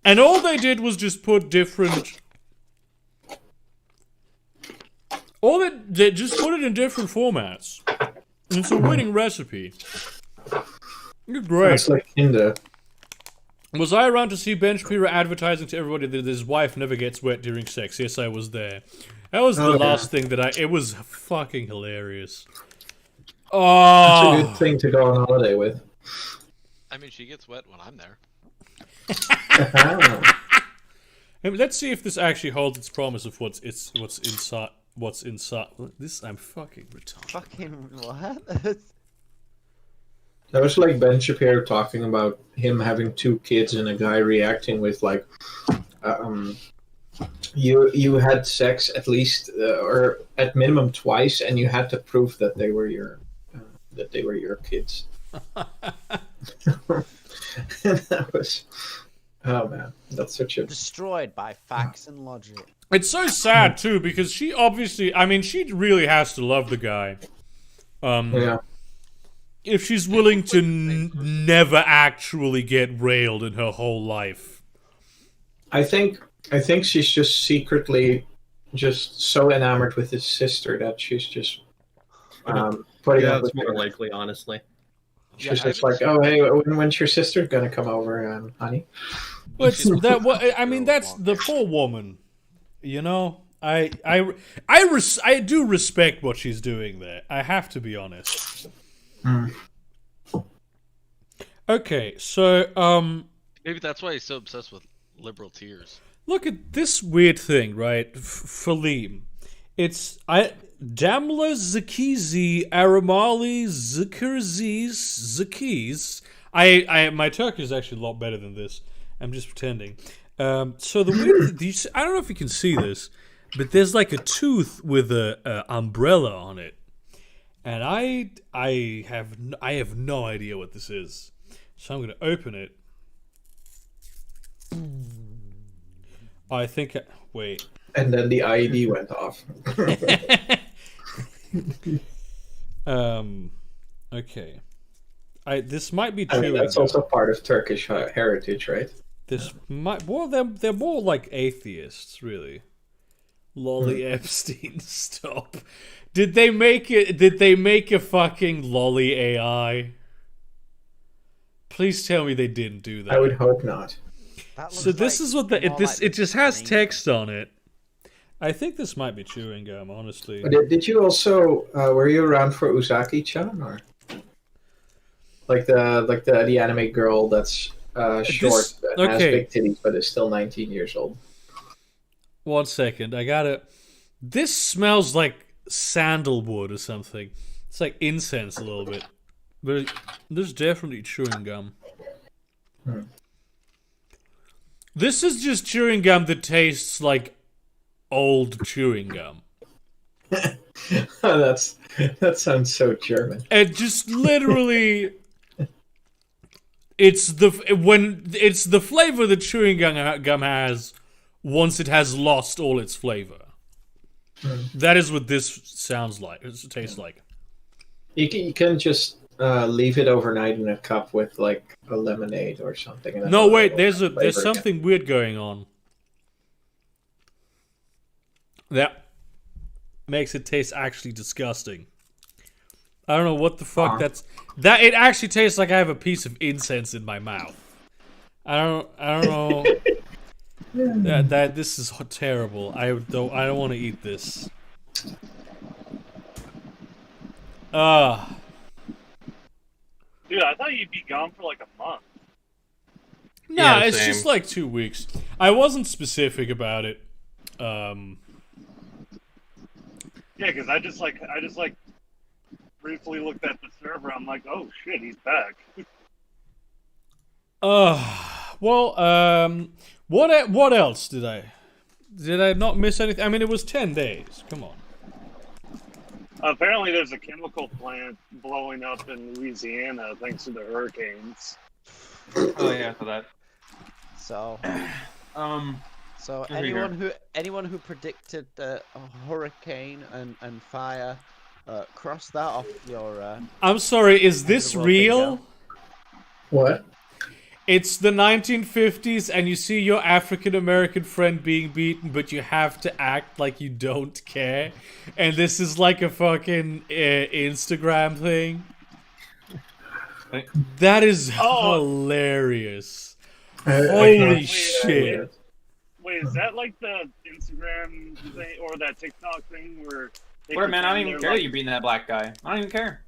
S1: And all they did was just put different... They just put it in different formats. It's a winning recipe. You're great.
S2: It's like Kinder.
S1: Was I around to see Ben Shapiro advertising to everybody that his wife never gets wet during sex? Yes, I was there. That was the last thing that it was fucking hilarious. Oh,
S2: it's a good thing to go on holiday with.
S7: I mean, she gets wet when I'm there.
S1: Let's see if this actually holds its promise of what's inside. What's inside? This I'm fucking retarded.
S5: Fucking what?
S2: That was like Ben Shapiro talking about him having 2 kids and a guy reacting with like, you had sex at least or at minimum twice, and you had to prove that they were your kids. And that was, oh man, that's such a
S5: destroyed by facts and logic.
S1: It's so sad too because she obviously, I mean, she really has to love the guy.
S2: Yeah.
S1: If she's willing to never actually get railed in her whole life.
S2: I think she's just secretly just so enamored with his sister that she's just putting up with
S3: that's more likely, honestly.
S2: She's just like, oh, hey, when's your sister gonna come over, honey?
S1: But I mean, that's the poor woman. You know, I do respect what she's doing there. I have to be honest. Okay, so
S7: maybe that's why he's so obsessed with liberal tears.
S1: Look at this weird thing, right? Falim. It's Damla Zakizi Aramali Zakiz. My Turkish is actually a lot better than this. I'm just pretending. So the weird, I don't know if you can see this, but there's like a tooth with a umbrella on it, and I have no idea what this is. So I'm gonna open it. I think. Wait.
S2: And then the IED went off.
S1: Okay. This might be true.
S2: I mean, that's also part of Turkish heritage, right?
S1: This might. Well, they're more like atheists, really. Lolly Epstein, stop. Did they make a fucking lolly AI? Please tell me they didn't do that.
S2: I would hope not.
S1: So this is what it just has text on it. I think this might be chewing gum, honestly.
S2: Did you also were you around for Uzaki-chan or like the anime girl that's short, that has big titties, but is still 19 years old.
S1: 1 second, I gotta. This smells like sandalwood or something. It's like incense a little bit, but there's definitely chewing gum. This is just chewing gum that tastes like old chewing gum.
S2: That sounds so German.
S1: It just literally, it's the flavor that chewing gum has once it has lost all its flavor. That is what this sounds like. It tastes like.
S2: You can just leave it overnight in a cup with like a lemonade or something.
S1: No, wait. There's something weird going on. That makes it taste actually disgusting. I don't know what the fuck that's. That it actually tastes like I have a piece of incense in my mouth. I don't know. that this is terrible. I don't want to eat this.
S8: Dude, I thought you'd be gone for like a month.
S1: Nah, it's just like 2 weeks. I wasn't specific about it.
S8: Yeah, because I just briefly looked at the server. I'm like, oh shit, he's back.
S1: Well, what else did I not miss anything? I mean, it was 10 days. Come on.
S8: Apparently, there's a chemical plant blowing up in Louisiana thanks to the hurricanes.
S4: Oh yeah, for that.
S5: So,
S4: So
S5: anyone who predicted a hurricane and fire, cross that off your.
S1: I'm sorry. Is this real?
S2: What?
S1: It's the 1950s, and you see your African American friend being beaten, but you have to act like you don't care. And this is like a fucking Instagram thing. That is hilarious. Holy shit.
S8: Wait, is that like the Instagram thing or that TikTok thing where...
S4: Whatever, man, I don't even care that you're beating that black guy. I don't even care.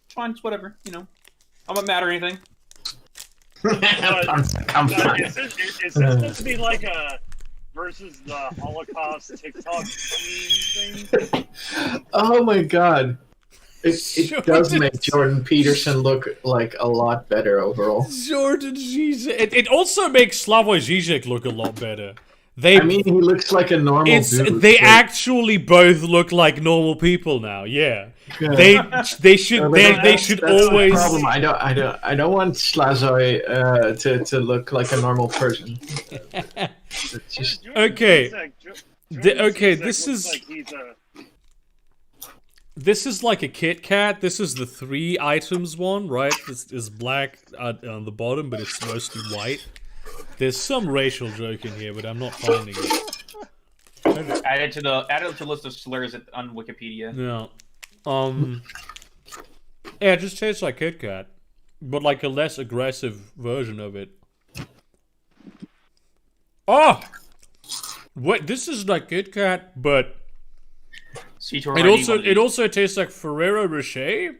S4: It's fine, it's whatever, you know. I'm not mad or anything.
S2: I'm fine.
S8: Is this supposed to be like a versus the Holocaust TikTok thing?
S2: Oh my god. It does make Jordan Peterson look like a lot better overall.
S1: Jordan Zizek. It also makes Slavoj Zizek look a lot better.
S2: I mean, he looks like a normal dude.
S1: They actually both look like normal people now. Yeah, they should always.
S2: The problem. I don't want Slavoj to look like a normal person.
S1: Just... Okay. This is like a Kit Kat. This is the 3 items one, right? This is black on the bottom, but it's mostly white. There's some racial joke in here, but I'm not finding it.
S4: Add it to the list of slurs on Wikipedia.
S1: Yeah. Yeah, it just tastes like Kit Kat, but like a less aggressive version of it. Oh! What? This is like Kit Kat, but it also tastes like Ferrero Rocher.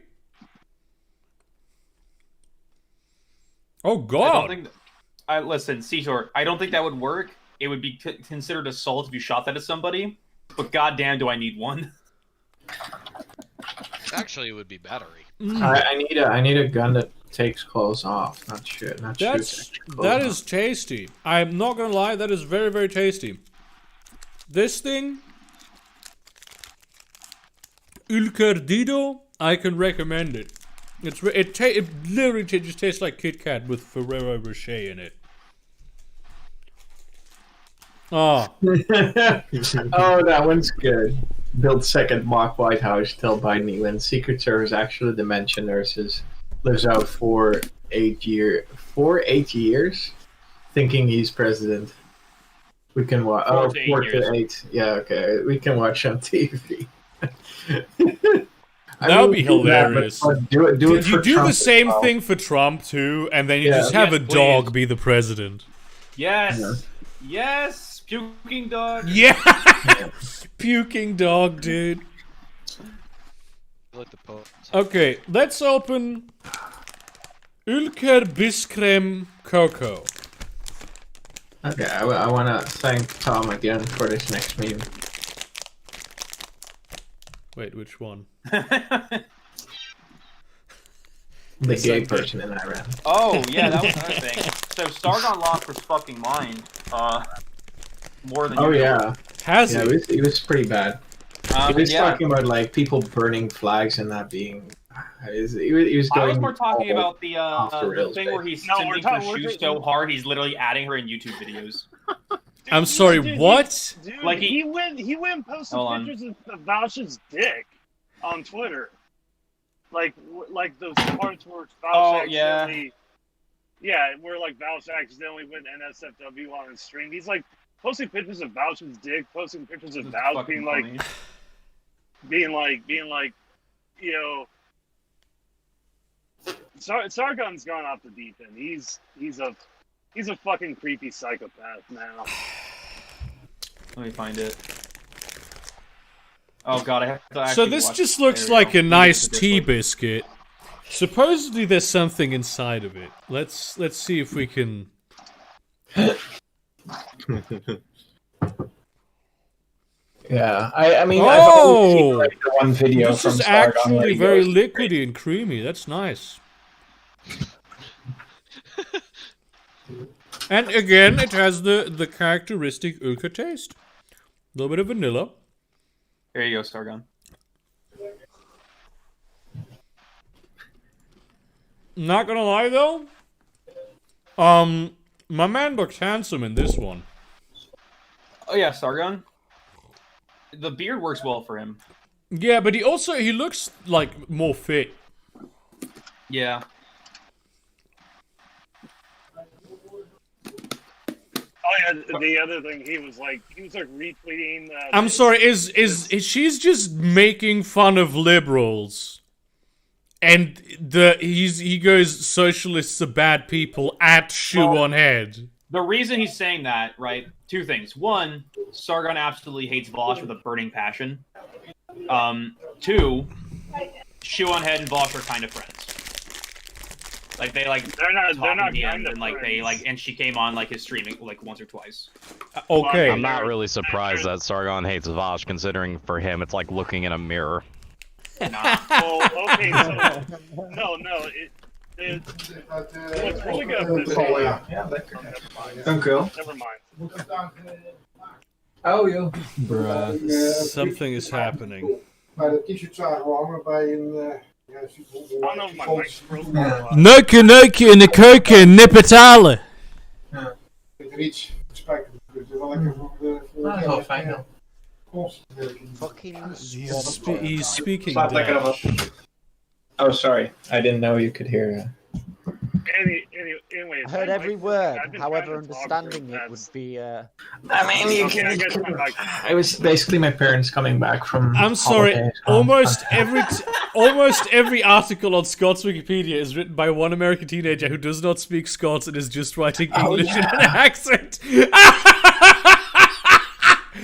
S1: Oh God!
S4: Listen, Seator, I don't think that would work. It would be considered assault if you shot that at somebody. But goddamn, do I need one?
S7: Actually, it would be battery.
S2: I need a gun that takes clothes off, not shit.
S1: That is tasty. I'm not gonna lie, that is very, very tasty. This thing, Il Cardido, I can recommend it. It literally just tastes like Kit Kat with Ferrero Rocher in it. Oh.
S2: Oh, that one's good. Build second mock White House till Biden wins. Secret Service actually dementia nurses. Lives out for 8 years, thinking he's president. We can watch. 4 to 8. Yeah, okay. We can watch on TV.
S1: That would be hilarious.
S2: Do it
S1: you
S2: for
S1: do
S2: Trump
S1: the same thing for Trump too, and then you just have a dog be the president.
S4: Yes. Yeah. Yes. Puking dog.
S1: Yeah. Puking dog, dude. Okay, let's open Ülker Biskrem Coco.
S2: Okay, I want to thank Tom again for this next meme.
S1: Wait, which one?
S2: The gay person in Iran.
S4: Oh, yeah, that was another thing. So, Sargon lost his fucking mind. More than
S2: Oh,
S4: usual.
S2: yeah.
S1: Has he?
S2: It was pretty bad. He was talking about, like, people burning flags and that being... He was going
S4: I was more talking about the
S2: rails,
S4: thing where he's sending her shoes so hard he's literally adding her in YouTube videos.
S1: I'm sorry, what?
S8: Dude,
S4: Like
S8: he went and posted pictures of Vouch's dick on Twitter. Like those parts where Vouch accidentally... Yeah, where like Vouch accidentally went NSFW on his stream. He's like posting pictures of Vouch's dick, posting pictures of Vouch being like, you know, Sargon's gone off the deep end. He's a fucking creepy psychopath now.
S4: Let me find it. Oh god, I have to actually
S1: So this just looks like a nice tea biscuit. Supposedly there's something inside of it. Let's see if we can...
S2: Yeah, I mean, I've only seen like the one video
S1: this
S2: from
S1: is
S2: Sargon
S1: actually
S2: where he
S1: very
S2: goes
S1: liquidy and creamy. That's nice. And again, it has the characteristic Ülker taste. A little bit of vanilla.
S4: Here you go, Sargon.
S1: Not gonna lie though, my man looks handsome in this one.
S4: Oh yeah, Sargon. The beard works well for him.
S1: Yeah, but he looks like more fit.
S4: Yeah.
S8: Oh yeah, the other thing he was like retweeting.
S1: I'm sorry, is she's just making fun of liberals, and he goes socialists are bad people at shoe on head.
S4: The reason he's saying that, right? Two things. One, Sargon absolutely hates Vosh with a burning passion. Two, shoe on head and Vosh are kind of friends. Like they're not kind of and like friends. They like, and she came on like his streaming like once or twice.
S1: Okay,
S6: I'm not really surprised that Sargon hates Vosh, considering for him it's like looking in a mirror.
S4: Nah.
S8: Well, okay, so no, it's really good. Never mind.
S2: Oh, yeah.
S1: Bruh. Something is happening. Neuken in de keuken, nippetalen. He's speaking Dutch.
S2: Oh, sorry. I didn't know you could hear.
S8: Anyway,
S5: I heard every word. However, understanding it would be.
S2: I mean, you can. It was basically my parents coming back from.
S1: I'm sorry. Almost every article on Scots Wikipedia is written by one American teenager who does not speak Scots and is just writing English in an accent.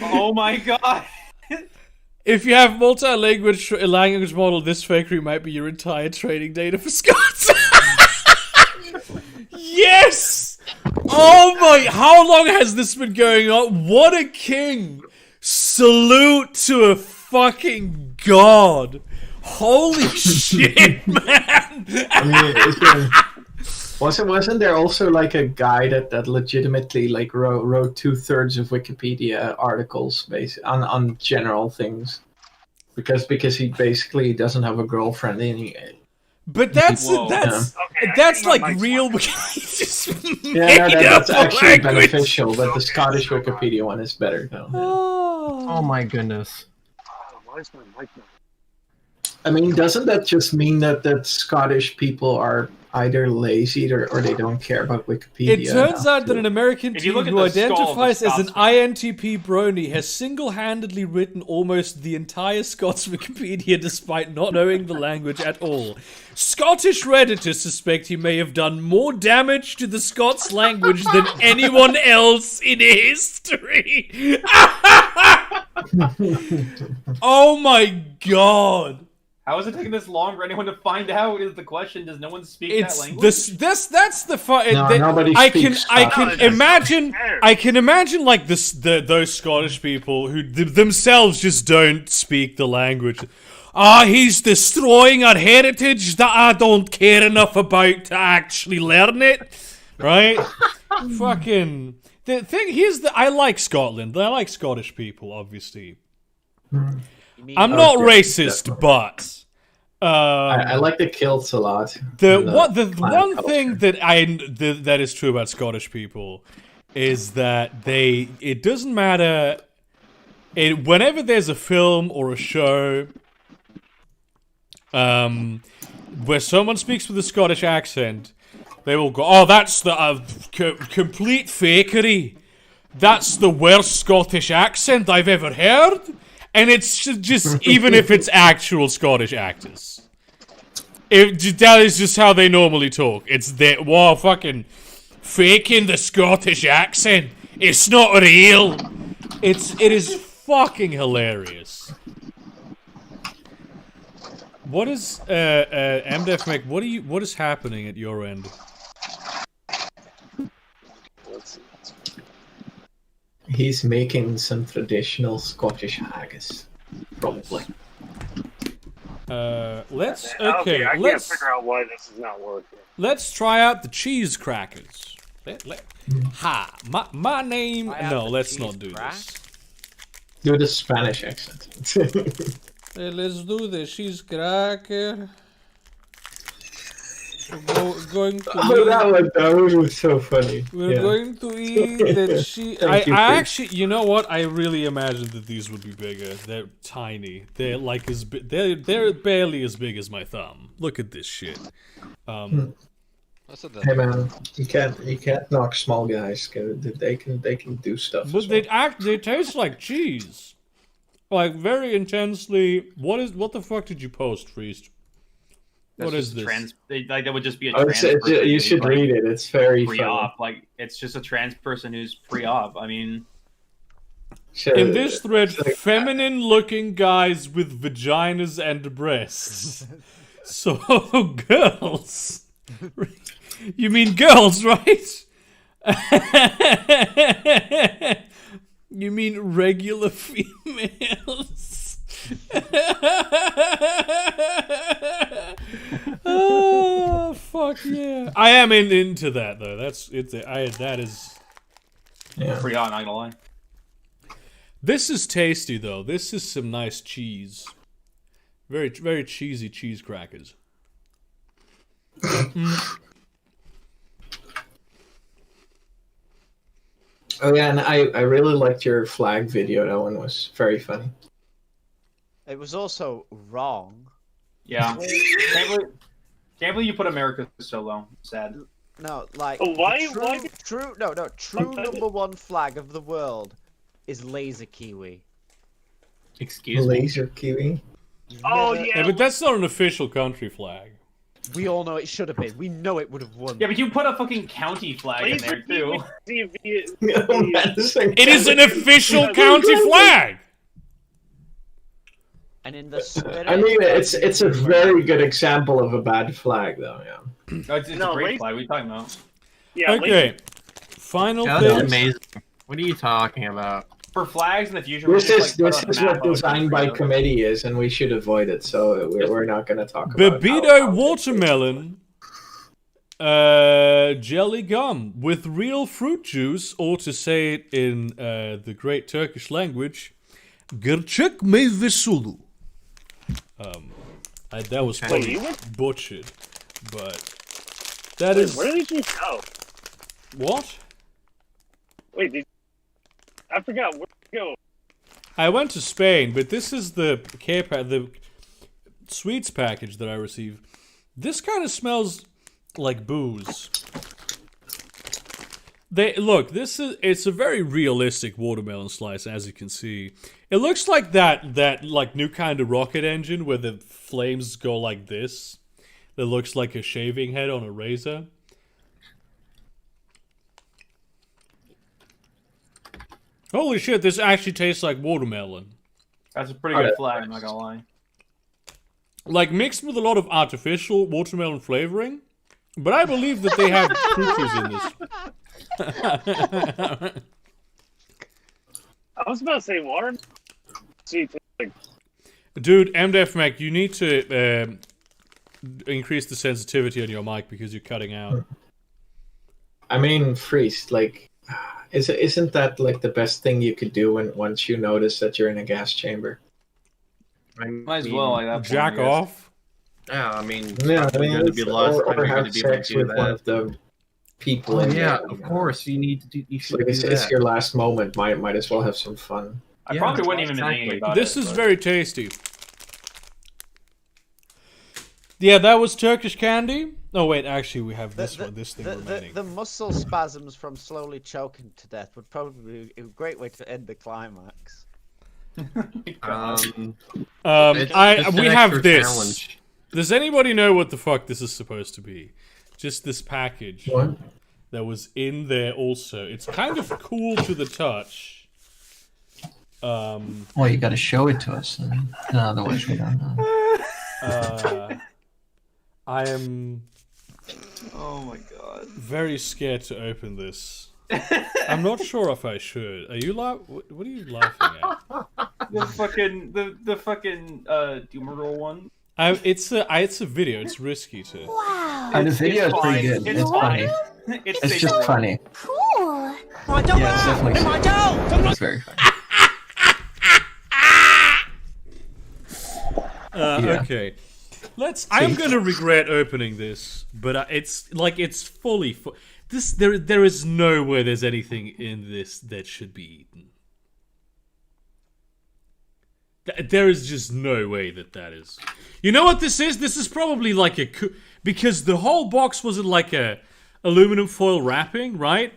S4: Oh my god.
S1: If you have multi-language language model, this fakery might be your entire training data for Scots. Yes! Oh my, how long has this been going on? What a king! Salute to a fucking god. Holy shit, man!
S2: I mean, wasn't there also like a guy that legitimately like wrote 2/3 of Wikipedia articles based on general things because he basically doesn't have a girlfriend and
S1: but that's like real.
S2: That's actually beneficial, but the Scottish Wikipedia one is better though.
S3: Oh my goodness.
S8: Why is my mic not?
S2: I mean, doesn't that just mean that Scottish people are either lazy or they don't care about Wikipedia?
S1: It turns out that an American teen who identifies as an INTP brony has single-handedly written almost the entire Scots Wikipedia despite not knowing the language at all. Scottish Redditors suspect he may have done more damage to the Scots language than anyone else in history. Oh my god.
S4: How is it taking this long for anyone to find out? Is the question? Does no one speak that language?
S1: That's the fun.
S2: Nobody speaks
S1: I can imagine like those Scottish people who themselves just don't speak the language. He's destroying our heritage that I don't care enough about to actually learn it. Right? Fucking the thing I like Scotland. I like Scottish people, obviously. I'm not racist, but
S2: I like the kilts a lot.
S1: The one thing that is true about Scottish people is that it doesn't matter. Whenever there's a film or a show where someone speaks with a Scottish accent, they will go, "Oh, that's the complete fakery. That's the worst Scottish accent I've ever heard." And it's just, even if it's actual Scottish actors. That is just how they normally talk. It's fucking faking the Scottish accent. It's not real. It is fucking hilarious. What is, MDefMech, what is happening at your end?
S2: He's making some traditional Scottish haggis, probably.
S8: I can't figure out why this is not working.
S1: Let's try out the cheese crackers. My name. No, let's not do this.
S2: Do the Spanish accent.
S1: Let's do the cheese cracker. Going to
S2: that was so funny.
S1: We're going to eat the cheese. I actually, you know what? I really imagined that these would be bigger. They're tiny. They're like they're barely as big as my thumb. Look at this shit.
S2: Hey man, you can't knock small guys. They can do stuff.
S1: But they taste like cheese, like very intensely. What the fuck did you post, Friest? What is this?
S4: That would just be a trans person.
S2: You should read it. It's very
S4: pre-op. Like, it's just a trans person who's pre-op. I mean,
S1: in this thread, feminine-looking guys with vaginas and breasts. So, girls. You mean girls, right? You mean regular females? Oh fuck yeah! I am into that though. That is.
S4: Yeah. Pretty hot, not gonna lie.
S1: This is tasty though. This is some nice cheese. Very very cheesy cheese crackers.
S2: Oh yeah, and I really liked your flag video. That one was very funny.
S5: It was also wrong.
S4: Yeah. Can't believe you put America so low. Sad.
S5: No, like true number one flag of the world is laser kiwi.
S4: Excuse me.
S2: Laser kiwi.
S8: Oh yeah.
S1: But that's not an official country flag.
S5: We all know it should have been. We know it would have won.
S4: Yeah, but you put a fucking county flag in there too.
S1: It is an official county flag.
S5: And in the spirit,
S2: I mean, it's a very good example of a bad flag, though. Yeah.
S4: It's a great flag. What are you talking about?
S1: Yeah. Okay. Final thing.
S3: That's amazing. What are you talking about?
S4: For flags in the future,
S2: this is what design by committee is, and we should avoid it. So we're not going to talk about
S1: Bebedo watermelon jelly gum with real fruit juice, or to say it in the great Turkish language, gerçek meyve sulu. That was probably butchered, but that is.
S8: Where did you go?
S1: What?
S8: Wait, I forgot where to go.
S1: I went to Spain, but this is the the sweets package that I received. This kind of smells like booze. It's a very realistic watermelon slice, as you can see. It looks like that like new kind of rocket engine where the flames go like this. That looks like a shaving head on a razor. Holy shit, this actually tastes like watermelon.
S4: That's a pretty good flag, I'm not gonna lie.
S1: like mixed with a lot of artificial watermelon flavoring. But I believe that they have fruit juice in this.
S8: I was about to say water. See,
S1: dude, MDF Mac, you need to increase the sensitivity on your mic because you're cutting out.
S2: I mean, Freeze, like, isn't that like the best thing you could do once you notice that you're in a gas chamber?
S4: Might as well, like that.
S1: Jack off.
S3: Yeah, I mean,
S2: or have sex with one of the people.
S3: Of course, you need to do. You should
S2: like
S3: do that.
S2: It's your last moment. Might as well have some fun.
S4: I probably wouldn't even think about it.
S1: This is very tasty. Yeah, that was Turkish candy. Oh wait, actually, we have this thing remaining.
S5: The muscle spasms from slowly choking to death would probably be a great way to end the climax.
S1: We have this. Challenge. Does anybody know what the fuck this is supposed to be? Just this package that was in there also. It's kind of cool to the touch.
S9: Well, you got to show it to us, otherwise we don't know.
S1: I am.
S4: Oh my god.
S1: Very scared to open this. I'm not sure if I should. Are you what are you laughing at?
S4: The fucking Doomer Roll one.
S1: It's a video. It's risky to.
S9: Wow. The video is pretty good. It's funny. It's just funny.
S10: Cool. I don't
S9: yeah, it's definitely. It's very funny.
S1: Okay. I'm gonna regret opening this, but it's like it's fully. There is no way there's anything in this that should be eaten. There is just no way that is. You know what this is? This is probably like because the whole box wasn't like a aluminum foil wrapping, right?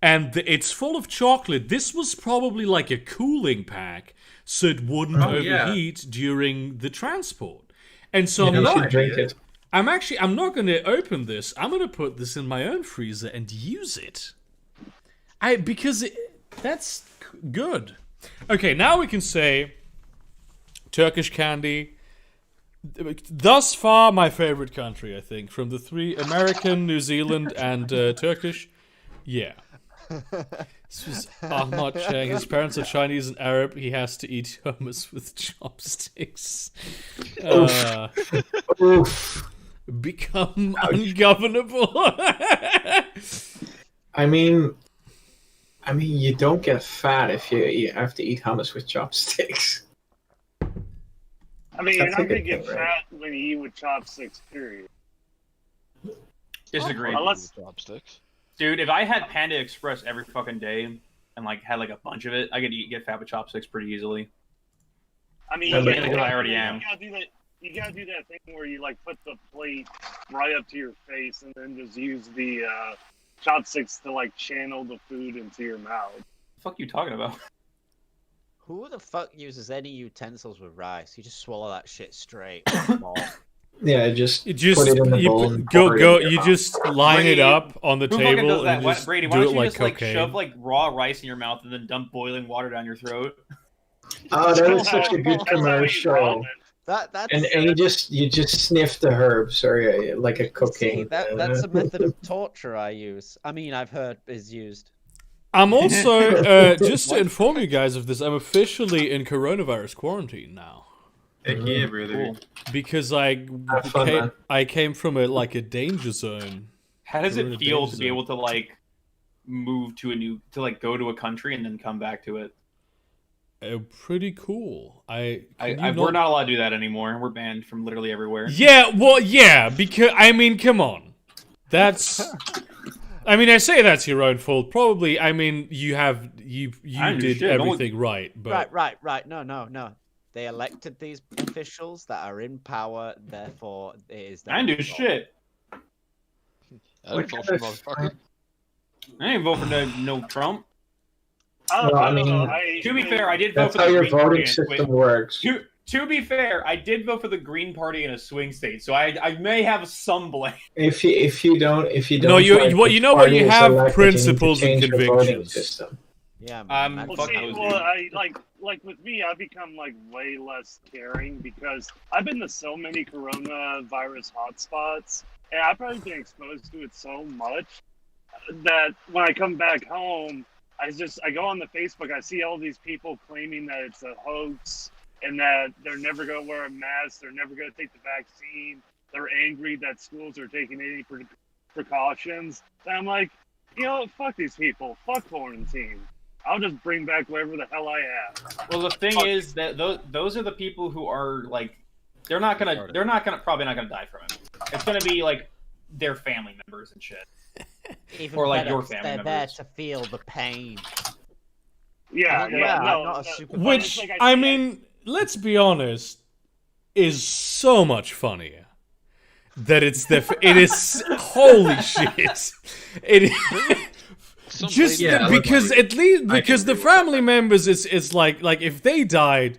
S1: And it's full of chocolate. This was probably like a cooling pack, so it wouldn't overheat during the transport. And so I'm not going to open this. I'm going to put this in my own freezer and use it. Because that's good. Okay, now we can say Turkish candy. Thus far, my favorite country, I think. From the three, American, New Zealand, and Turkish. Yeah. This was Ahmad Chang. His parents are Chinese and Arab. He has to eat hummus with chopsticks. Become ungovernable.
S2: I mean, you don't get fat if you have to eat hummus with chopsticks.
S8: I mean, you're not going to get fat when you eat with chopsticks, period.
S4: Disagree.
S8: Unless
S7: chopsticks.
S4: Dude, if I had Panda Express every fucking day and like had like a bunch of it, I could get fat with chopsticks pretty easily.
S8: I mean,
S4: I already am.
S8: You gotta do that thing where you like put the plate right up to your face and then just use the chopsticks to like channel the food into your mouth.
S4: What the fuck are you talking about?
S5: Who the fuck uses any utensils with rice? You just swallow that shit straight.
S2: Yeah, just put it in the bowl.
S1: You just line it up on the table and just
S4: Brady,
S1: do it like
S4: just
S1: cocaine.
S4: Shove like raw rice in your mouth and then dump boiling water down your throat?
S2: Oh, that was such a good commercial.
S5: That's
S2: and you just sniff the herbs, or like a cocaine.
S5: See, that's a method of torture I've heard is used.
S1: I'm also just to inform you guys of this. I'm officially in coronavirus quarantine now.
S3: Heck yeah, brother.
S4: Cool.
S1: Because I came from a danger zone.
S4: How does it feel to be able to like move to go to a country and then come back to it?
S1: Pretty cool.
S4: We're not allowed to do that anymore. We're banned from literally everywhere.
S1: Yeah, well, yeah, because I mean, come on, that's. I mean, I say that's your own fault. Probably, I mean, you did everything right, but
S5: right. No. They elected these officials that are in power, therefore it is their
S4: I didn't do
S5: fault.
S4: shit.
S7: I didn't vote for motherfucker.
S4: I didn't vote for no Trump.
S8: To
S4: be fair, I did vote for the
S2: Green Party. That's how your
S4: Party
S2: voting system works.
S4: To be fair, I did vote for the Green Party in a swing state, so I may have some blame.
S2: If you don't,
S1: no, you have principles and convictions.
S5: Yeah, man.
S8: I like with me, I've become like way less caring because I've been to so many coronavirus hotspots, and I've probably been exposed to it so much that when I come back home, I go on the Facebook, I see all these people claiming that it's a hoax and that they're never going to wear a mask, they're never going to take the vaccine, they're angry that schools are taking any precautions. And I'm like, fuck these people, fuck quarantine. I'll just bring back whatever the hell I have.
S4: Well, the thing is that those are the people who are like, they're probably not gonna die from it. It's gonna be like their family members and shit,
S5: or like your family members. They're there to feel the pain.
S8: Yeah.
S1: Which I mean, let's be honest, is so much funnier. That it is holy shit. It is. Just because at least because the family members it's like if they died,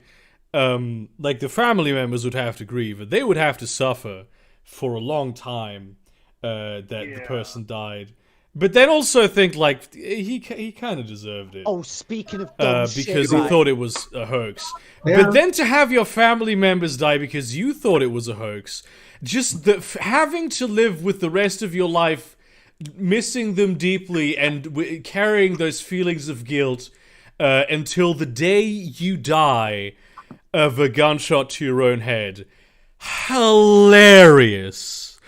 S1: like the family members would have to grieve, and they would have to suffer for a long time that the person died. But then also think like he kind of deserved it.
S5: Oh, speaking of dumb shit,
S1: because he thought it was a hoax. Yeah. But then to have your family members die because you thought it was a hoax, just having to live with the rest of your life. Missing them deeply and carrying those feelings of guilt until the day you die of a gunshot to your own head. Hilarious.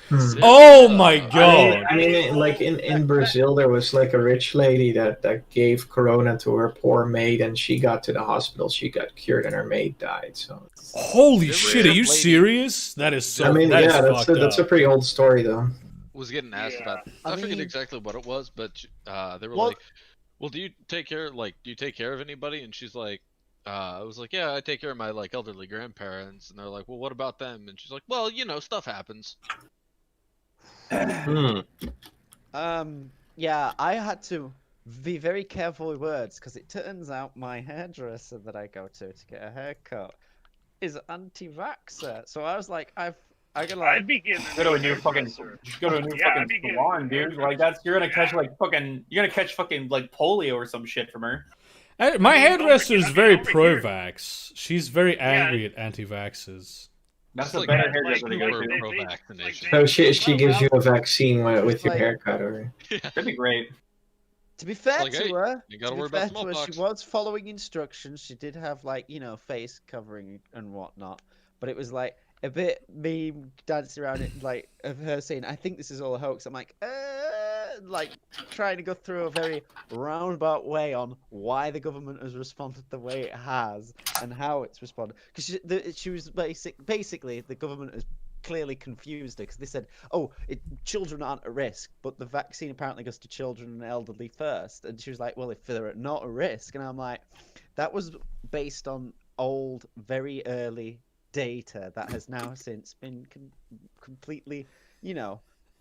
S1: Oh my god.
S2: I mean, like in Brazil, there was like a rich lady that gave corona to her poor maid, and she got to the hospital, she got cured, and her maid died. So
S1: holy shit, are you serious? That is so.
S2: I mean, that's a pretty old story though.
S7: Was getting asked about. I forget exactly what it was, but they were like, "Well, do you take care of anybody?" And she's like, "I was like, yeah, I take care of my like elderly grandparents." And they're like, "Well, what about them?" And she's like, "Well, stuff happens."
S5: Yeah, I had to be very careful with words because it turns out my hairdresser that I go to get a haircut is anti-vaxxer. So I was like,
S8: I'd be getting
S4: go to a new fucking salon, dude. Like you're gonna catch fucking like polio or some shit from her.
S1: My hairdresser is very pro-vax. She's very angry at anti-vaxxers.
S4: That's a better hairdresser to go to.
S2: Pro-vaccination. So she gives you a vaccine with your haircut, or
S4: that'd be great.
S5: To be fair to her, she was following instructions. She did have face covering and whatnot, but it was like a bit meme dancing around it, like of her saying, "I think this is all a hoax." I'm like trying to go through a very roundabout way on why the government has responded the way it has and how it's responded. Because she was basically the government has clearly confused her because they said, "Oh, children aren't at risk, but the vaccine apparently goes to children and elderly first." And she was like, "Well, if they're not at risk," and I'm like, that was based on old, very early data that has now since been completely,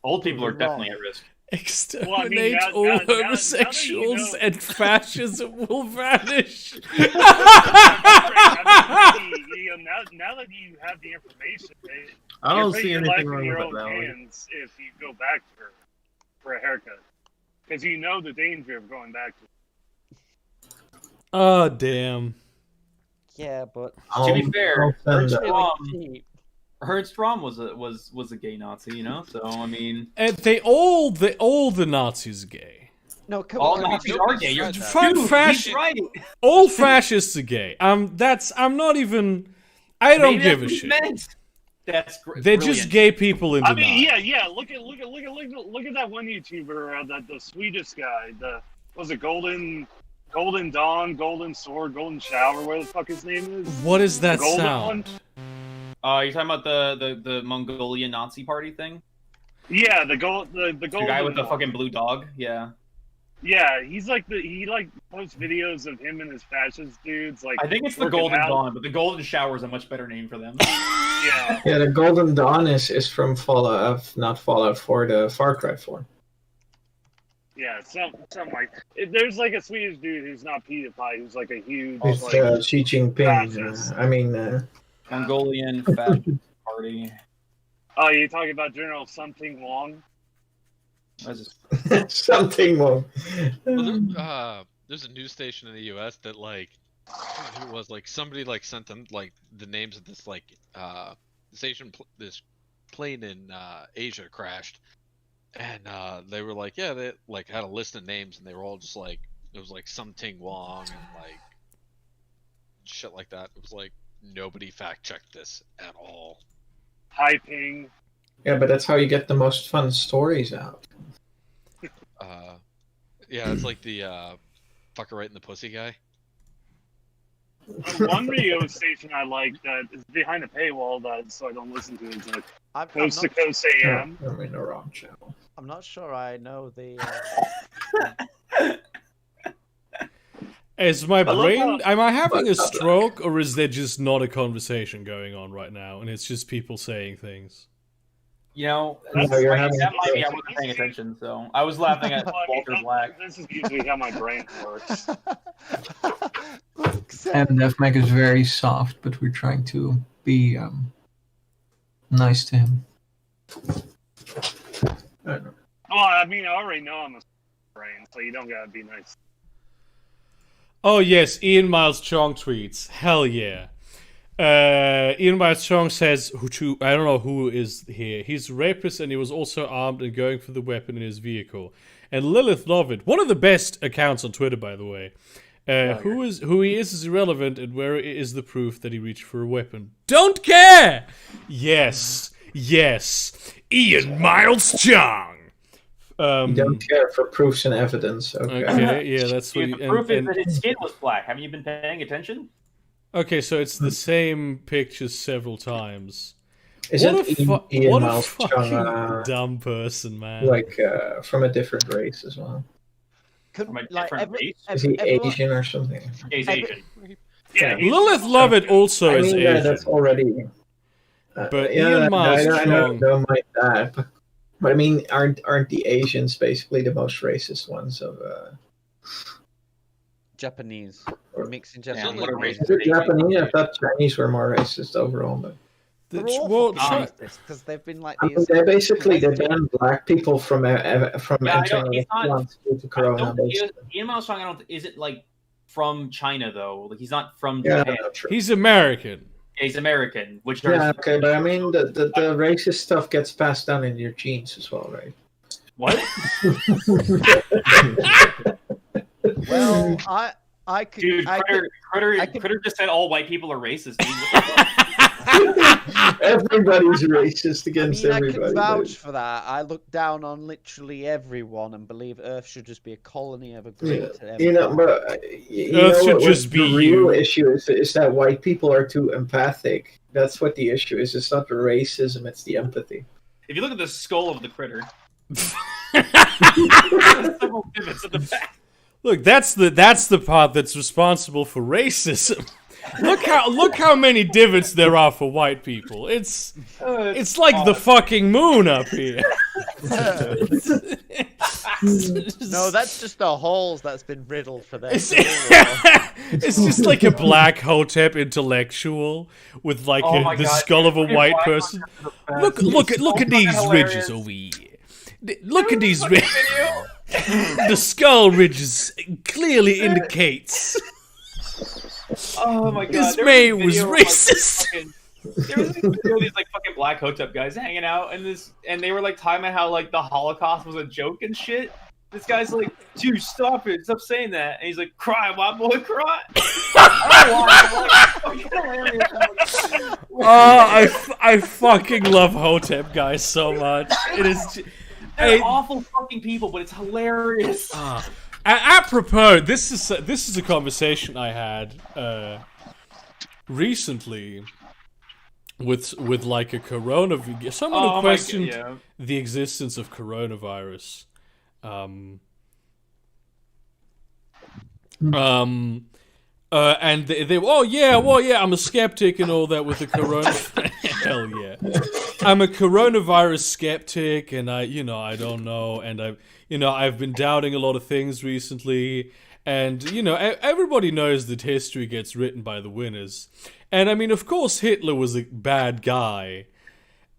S4: old people are definitely at risk.
S1: Exterminate all homosexuals and fascism will vanish.
S8: Now that you have the information,
S3: I don't see anything wrong with that.
S8: If you go back to her for a haircut, because you know the danger of going back to her.
S1: Oh damn.
S5: Yeah, but
S4: to be fair, Ernst Röhm was a gay Nazi, So I mean,
S1: and all the Nazis are gay.
S5: No, come
S4: all
S5: on.
S4: Nazis are gay. You're
S1: right. All fascists are gay. I don't give a shit.
S4: That's
S1: They're just gay people in denial.
S8: I mean, yeah. Look at that one YouTuber, the Swedish guy. Was it Golden Dawn, Golden Sword, Golden Shower? Where the fuck his name is?
S1: What is that sound?
S4: You're talking about the Mongolian Nazi party thing?
S8: Yeah, the golden
S4: guy with the fucking blue dog. Yeah.
S8: Yeah, he posts videos of him and his fascist dudes. Like,
S4: I think it's the Golden Dawn, but the Golden Shower is a much better name for them.
S8: Yeah.
S2: Yeah, the Golden Dawn is from not Fallout 4, the Far Cry 4.
S8: Yeah, something like there's like a Swedish dude who's not PewDiePie, who's like a huge
S2: Xi Jinping.
S4: Mongolian fascist party.
S8: Oh, you're talking about General Something Wong?
S2: Something Wong.
S7: Well, there's a news station in the U.S. that like, it was like somebody like sent them like the names of this like this plane in Asia crashed, and they were like, yeah, they like had a list of names, and they were all just like, it was like something Wong and like shit like that. It was like nobody fact checked this at all.
S8: Hi Ping.
S2: Yeah, but that's how you get the most fun stories out.
S7: Yeah, it's like the fucker right in the pussy guy.
S8: One radio station I like that is behind a paywall, that so I don't listen to it. It's like Coast to Coast AM.
S2: I'm in the wrong channel.
S5: I'm not sure I know the.
S1: Is my brain? Am I having a stroke, or is there just not a conversation going on right now, and it's just people saying things?
S4: You know, that might be I wasn't paying attention, so I was laughing at Walter Black.
S8: This is usually how my brain works.
S9: And FMAC is very soft, but we're trying to be nice to him.
S8: Well, I mean, I already know I'm a brain, so you don't gotta be nice.
S1: Oh yes, Ian Miles Chong tweets. Hell yeah. Ian Miles Chong says, I don't know who is here. He's a rapist and he was also armed and going for the weapon in his vehicle. And Lilith Lovett, one of the best accounts on Twitter, by the way. Who he is irrelevant, and where is the proof that he reached for a weapon? Don't care! Yes. Ian Miles Chong!
S2: You don't care for proofs and evidence.
S1: Okay, yeah, that's what.
S4: The proof is that his skin was black. Haven't you been paying attention?
S1: Okay, so it's the same picture several times.
S2: What a
S1: fucking dumb person, man.
S2: Like from a different race as well.
S4: From a different race?
S2: Is he Asian or something?
S4: He's Asian.
S2: Yeah,
S1: Lilith Lovett also is Asian.
S2: That's already.
S1: But Ian Miles Chong.
S2: Don't mind that. But I mean, aren't the Asians basically the most racist ones of?
S5: Japanese. Mixing
S2: Japanese.
S5: Japanese.
S2: I thought Chinese were more racist overall, but.
S5: Because they've been like these.
S2: They banned black people from entering restaurants due to Corona.
S4: Ian Miles Chong, isn't like from China though. Like he's not from Japan.
S1: He's American.
S4: Yeah, he's American, which
S2: okay, but I mean the racist stuff gets passed down in your genes as well, right?
S4: What?
S5: Well, I could.
S4: Dude, Critter just said all white people are racist.
S2: Everybody's racist against everybody.
S5: I can vouch for that. I look down on literally everyone and believe Earth should just be a colony of a great.
S2: But Earth should just be. The real issue is that white people are too empathic. That's what the issue is. It's not the racism; it's the empathy.
S4: If you look at the skull of the critter, several pivots at the back.
S1: Look, that's the part that's responsible for racism. Look how many divots there are for white people. It's like the fucking moon up here.
S5: No, that's just the holes that's been riddled for them.
S1: It's just like a black Hotep intellectual with like the skull of a white person. Look at these ridges over here. Look at these ridges. The skull ridges clearly indicates.
S4: Oh my god!
S1: This man was racist.
S4: There was these like fucking black Hotep guys hanging out, and they were like talking about how like the Holocaust was a joke and shit. This guy's like, dude, stop it, stop saying that, and he's like, cry, white boy, cry.
S1: I fucking love Hotep guys so much. It is.
S4: They're awful fucking people, but it's hilarious.
S1: Apropos, this is a conversation I had recently with like a coronavirus. Someone who questioned the existence of coronavirus. And they well yeah, I'm a skeptic and all that with the corona. Hell yeah, I'm a coronavirus skeptic, and I don't know, and I've been doubting a lot of things recently, and everybody knows that history gets written by the winners, and I mean, of course, Hitler was a bad guy,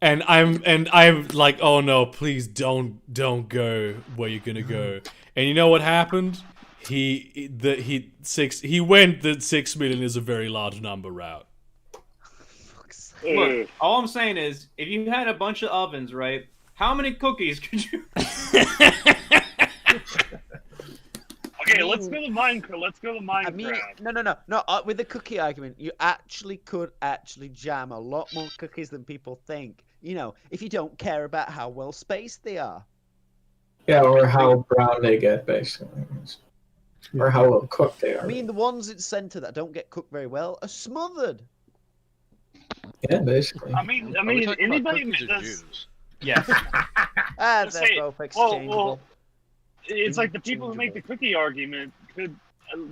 S1: and I'm like, oh no, please don't go where you're gonna go, and you know what happened? he went that 6 million is a very large number route.
S4: Look, all I'm saying is, if you had a bunch of ovens, right? How many cookies could you?
S8: Okay, let's go to Minecraft.
S5: I mean, no. With the cookie argument, you actually could jam a lot more cookies than people think. You know, if you don't care about how well spaced they are.
S2: Yeah, or how brown they get, basically. Or how well cooked they are.
S5: I mean, the ones in center that don't get cooked very well are smothered.
S2: Yeah, basically.
S8: I mean, anybody that does...
S4: Yes.
S5: They're both exchangeable.
S8: Well, it's like the people who make the cookie argument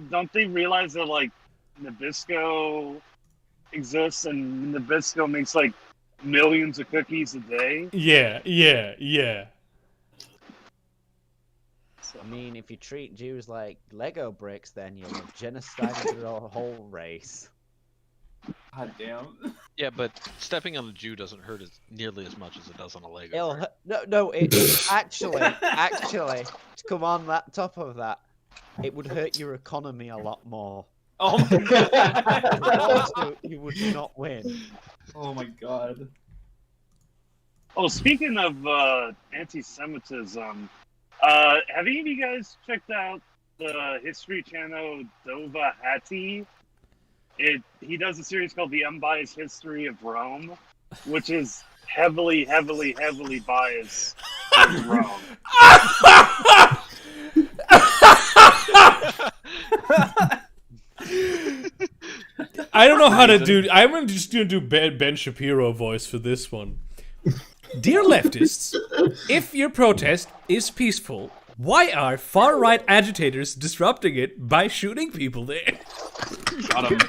S8: don't they realize that like Nabisco exists and Nabisco makes like millions of cookies a day?
S1: Yeah.
S5: I mean, if you treat Jews like Lego bricks, then you're genociding the whole race.
S4: God damn.
S7: Yeah, but stepping on a Jew doesn't hurt nearly as much as it does on a Lego.
S5: No, it actually, to come on top of that, it would hurt your economy a lot more.
S4: Oh my god.
S5: Also, you would not win.
S4: Oh my god.
S8: Oh, speaking of anti-Semitism, have any of you guys checked out the History Channel Dova Hati? He does a series called The Unbiased History of Rome, which is heavily biased towards Rome.
S1: I don't know how to do. I'm just going to do Ben Shapiro voice for this one. Dear leftists, if your protest is peaceful, why are far-right agitators disrupting it by shooting people there?
S4: Got him.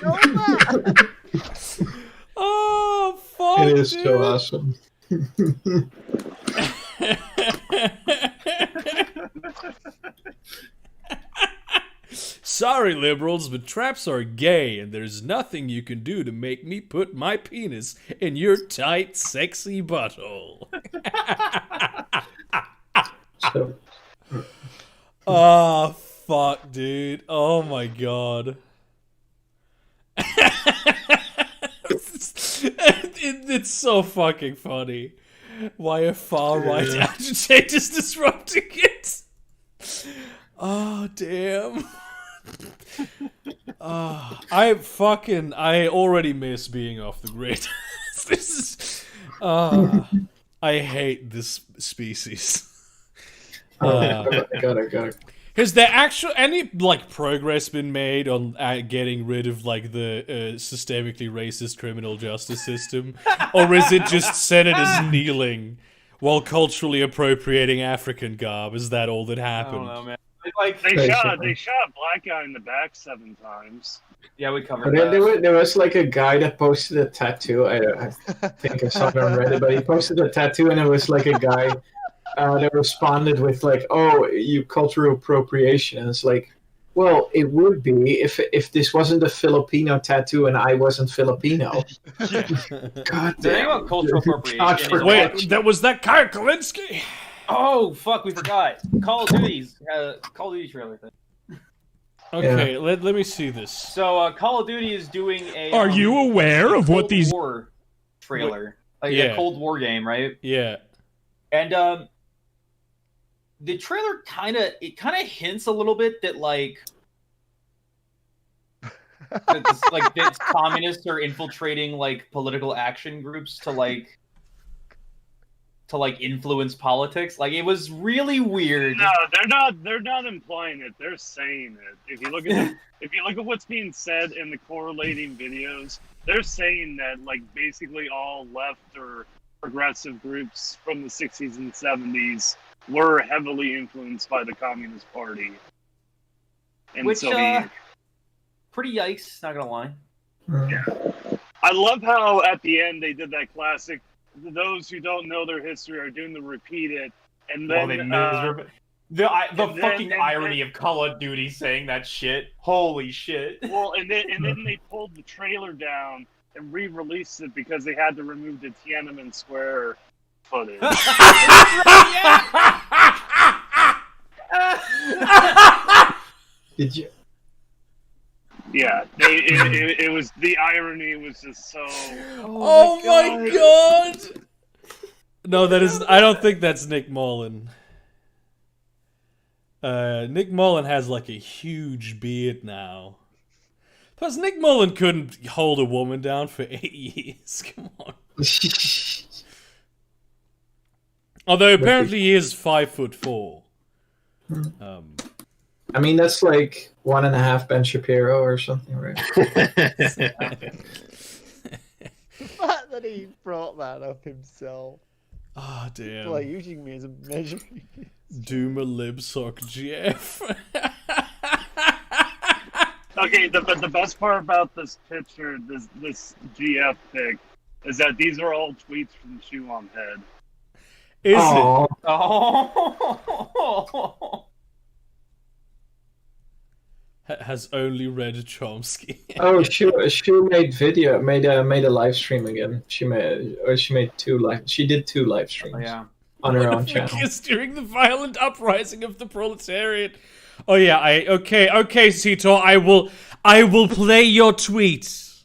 S1: Oh, fuck,
S2: it is
S1: dude.
S2: so awesome.
S1: Sorry, liberals, but traps are gay, and there's nothing you can do to make me put my penis in your tight, sexy butthole. Oh, fuck, dude. Oh, my God. It's so fucking funny. Why are far-right agitators disrupting it? Oh, damn. I already miss being off the grid. I hate this species.
S2: Got it.
S1: Has there any progress been made on getting rid of the systemically racist criminal justice system, or is it just senators kneeling while culturally appropriating African garb? Is that all that happened?
S4: I don't know, man.
S8: They shot a black guy in the back 7 times.
S4: Yeah, we covered that.
S2: There was a guy that posted a tattoo. I think I saw it on Reddit, but he posted a tattoo, and it was a guy that responded with "Oh, you cultural appropriation," and it's well, it would be if this wasn't a Filipino tattoo and I wasn't Filipino. God damn.
S4: About cultural appropriation.
S1: Wait, was that Kyle Kalinske?
S4: Oh fuck, we forgot. Call of Duty trailer thing.
S1: Okay, yeah. Let me see this.
S4: So Call of Duty is doing a.
S11: Are you aware of what these
S4: War trailer? A Cold War game, right?
S1: Yeah.
S4: And the trailer kind of hints a little bit that that communists are infiltrating political action groups to influence politics. It was really weird.
S8: No, they're not implying it. They're saying it. If you look at what's being said in the correlating videos, they're saying that basically all left or progressive groups from the 60s and 70s were heavily influenced by the Communist Party.
S4: Which pretty yikes, not gonna lie.
S8: Yeah. I love how at the end they did that classic, those who don't know their history are doomed to repeat it, and then
S4: the fucking irony of Call of Duty saying that shit. Holy shit.
S8: Well, and then they pulled the trailer down and re-released it because they had to remove the Tiananmen Square footage.
S2: Did you?
S8: Yeah, it was the irony was just so.
S1: Oh my god! No, that is. I don't think that's Nick Mullen. Nick Mullen has like a huge beard now. Plus, Nick Mullen couldn't hold a woman down for 8 years. Come on. Although apparently he is 5'4".
S2: I mean, that's like 1.5 Ben Shapiro or something, right?
S5: The fact that he brought that up himself.
S1: Ah, damn.
S5: Like using me as a measuring.
S1: Doomer Libsock GF.
S8: Okay, the best part about this picture, this GF pic, is that these are all tweets from Chew on Head.
S1: Is it?
S4: Oh.
S2: Has
S1: only read Chomsky.
S2: Oh, she made a live stream again. She did 2 live streams.
S4: Oh, yeah.
S2: On her own channel.
S1: During the violent uprising of the proletariat. Oh yeah, okay, Sito, I will play your tweets.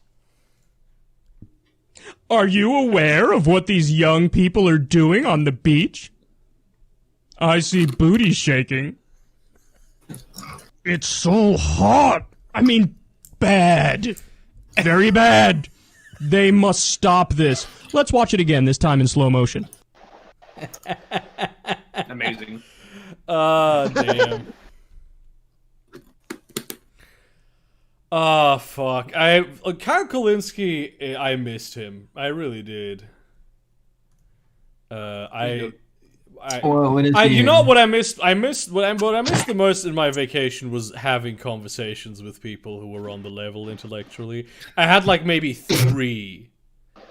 S11: Are you aware of what these young people are doing on the beach? I see booty shaking. It's so hot. I mean, bad. Very bad. They must stop this. Let's watch it again, this time in slow motion.
S4: Amazing.
S1: Damn. Oh, fuck. Kyle Kolinsky, I missed him. I really did. You know what I missed? What I missed the most in my vacation was having conversations with people who were on the level intellectually. I had like maybe 3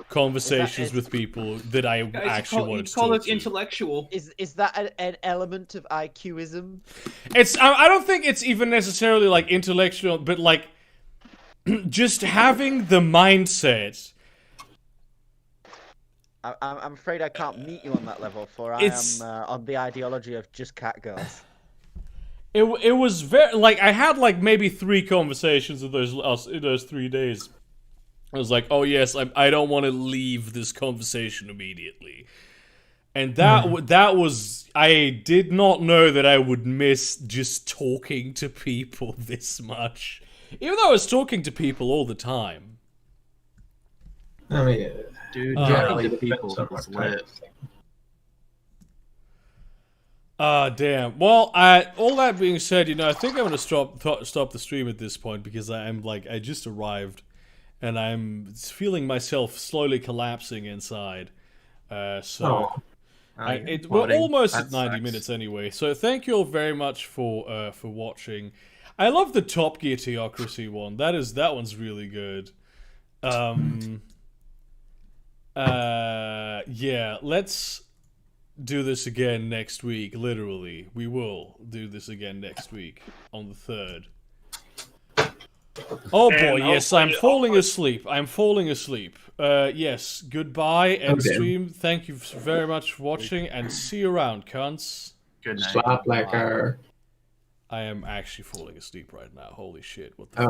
S1: conversations with people that I actually wanted to talk to.
S4: Intellectual.
S5: Is that an element of IQism?
S1: I don't think it's even necessarily like intellectual, but like just having the mindset.
S5: I'm afraid I can't meet you on that level, for I am on the ideology of just cat girls.
S1: It was very like I had like maybe 3 conversations in those 3 days. I was like, oh yes, I don't want to leave this conversation immediately, and that was I did not know that I would miss just talking to people this much, even though I was talking to people all the time.
S2: I mean.
S3: Dude, generally people is lit.
S1: Damn. Well, all that being said, I think I'm gonna stop the stream at this point because I just arrived, and I'm feeling myself slowly collapsing inside. We're almost at 90 minutes anyway. So thank you all very much for watching. I love the Top Gear Theocracy one. That one's really good. Yeah, let's do this again next week. Literally, we will do this again next week on the 3rd. Oh boy, yes, I'm falling asleep. Yes, goodbye, end stream. Thank you very much for watching, and see you around, cunts.
S2: Good night. Slap like her.
S1: I am actually falling asleep right now. Holy shit, what the fuck?